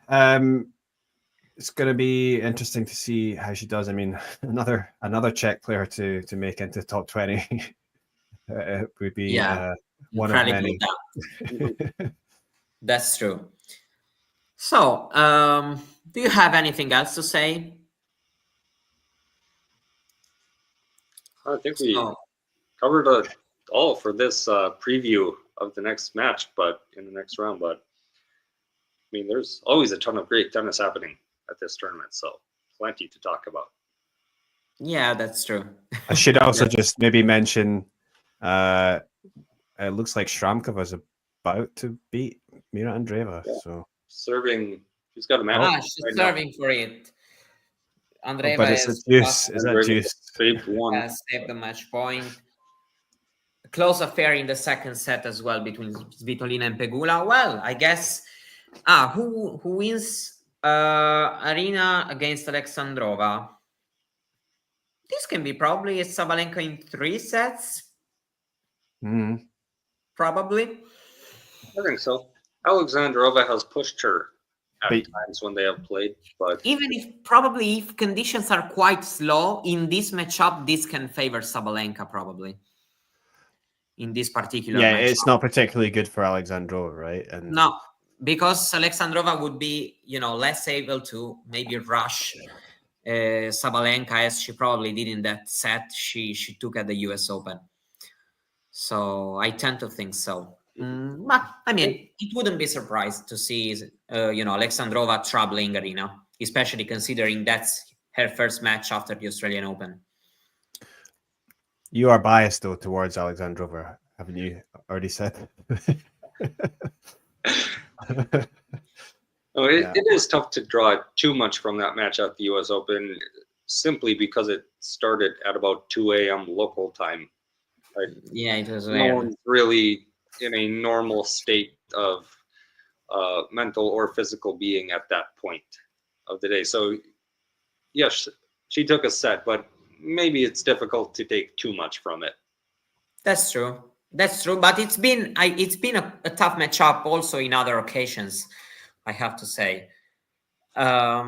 it's going to be interesting to see how she does. I mean, another Czech player to make into top 20 would be one of many. That's true. So, do you have anything else to say? I think we covered it all for this preview of the next match, but in the next round. But I mean, there's always a ton of great tennis happening at this tournament, so plenty to talk about. Yeah, that's true. I should also just maybe mention, it looks like Shramkova's about to beat Mira Andreeva. Yeah. So serving, she's got a match. She's serving for it. Andreeva but it's a deuce. Is that deuce? Saved one. Saved the match point. A close affair in the second set as well between Svitolina and Pegula. Well, I guess. Who wins Arena against Alexandrova? This can be probably a Sabalenka in 3 sets. Probably. I think so. Alexandrova has pushed her at times when they have played, but even if conditions are quite slow in this matchup, this can favor Sabalenka probably. In this particular matchup. It's not particularly good for Alexandrova, right? And no, because Alexandrova would be, less able to maybe rush Sabalenka as she probably did in that set she took at the US Open. So I tend to think so. But I mean, it wouldn't be surprised to see, Alexandrova troubling Arena, especially considering that's her first match after the Australian Open. You are biased though towards Alexandrova, haven't you already said? It is tough to draw too much from that match at the US Open, simply because it started at about 2 a.m. local time Yeah, it was No weird. one's really in a normal state of mental or physical being at that point of the day. So yes, she took a set, but maybe it's difficult to take too much from it. That's true. That's true. But it's been a tough matchup also in other occasions, I have to say. I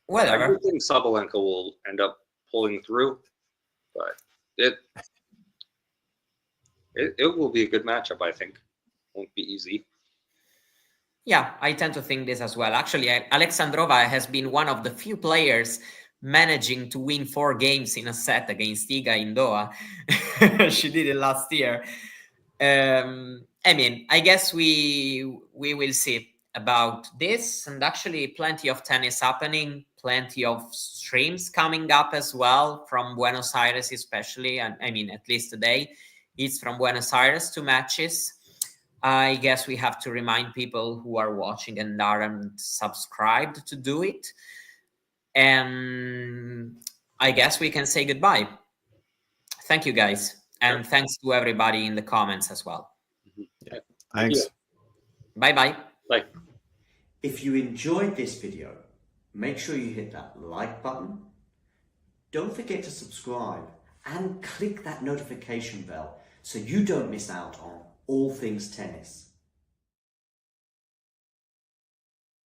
Whatever. do think Sabalenka will end up pulling through, but it will be a good matchup, I think. Won't be easy. Yeah, I tend to think this as well. Actually, Alexandrova has been one of the few players managing to win 4 games in a set against Iga in Doha. She did it last year. I mean, I guess we will see about this, and actually plenty of tennis happening, plenty of streams coming up as well from Buenos Aires, especially. And I mean, at least today, it's from Buenos Aires, 2 matches. I guess we have to remind people who are watching and aren't subscribed to do it. And I guess we can say goodbye. Thank you, guys. And thanks to everybody in the comments as well. Yeah. Thanks. Bye-bye. Bye. If you enjoyed this video, make sure you hit that like button. Don't forget to subscribe and click that notification bell so you don't miss out on all things tennis.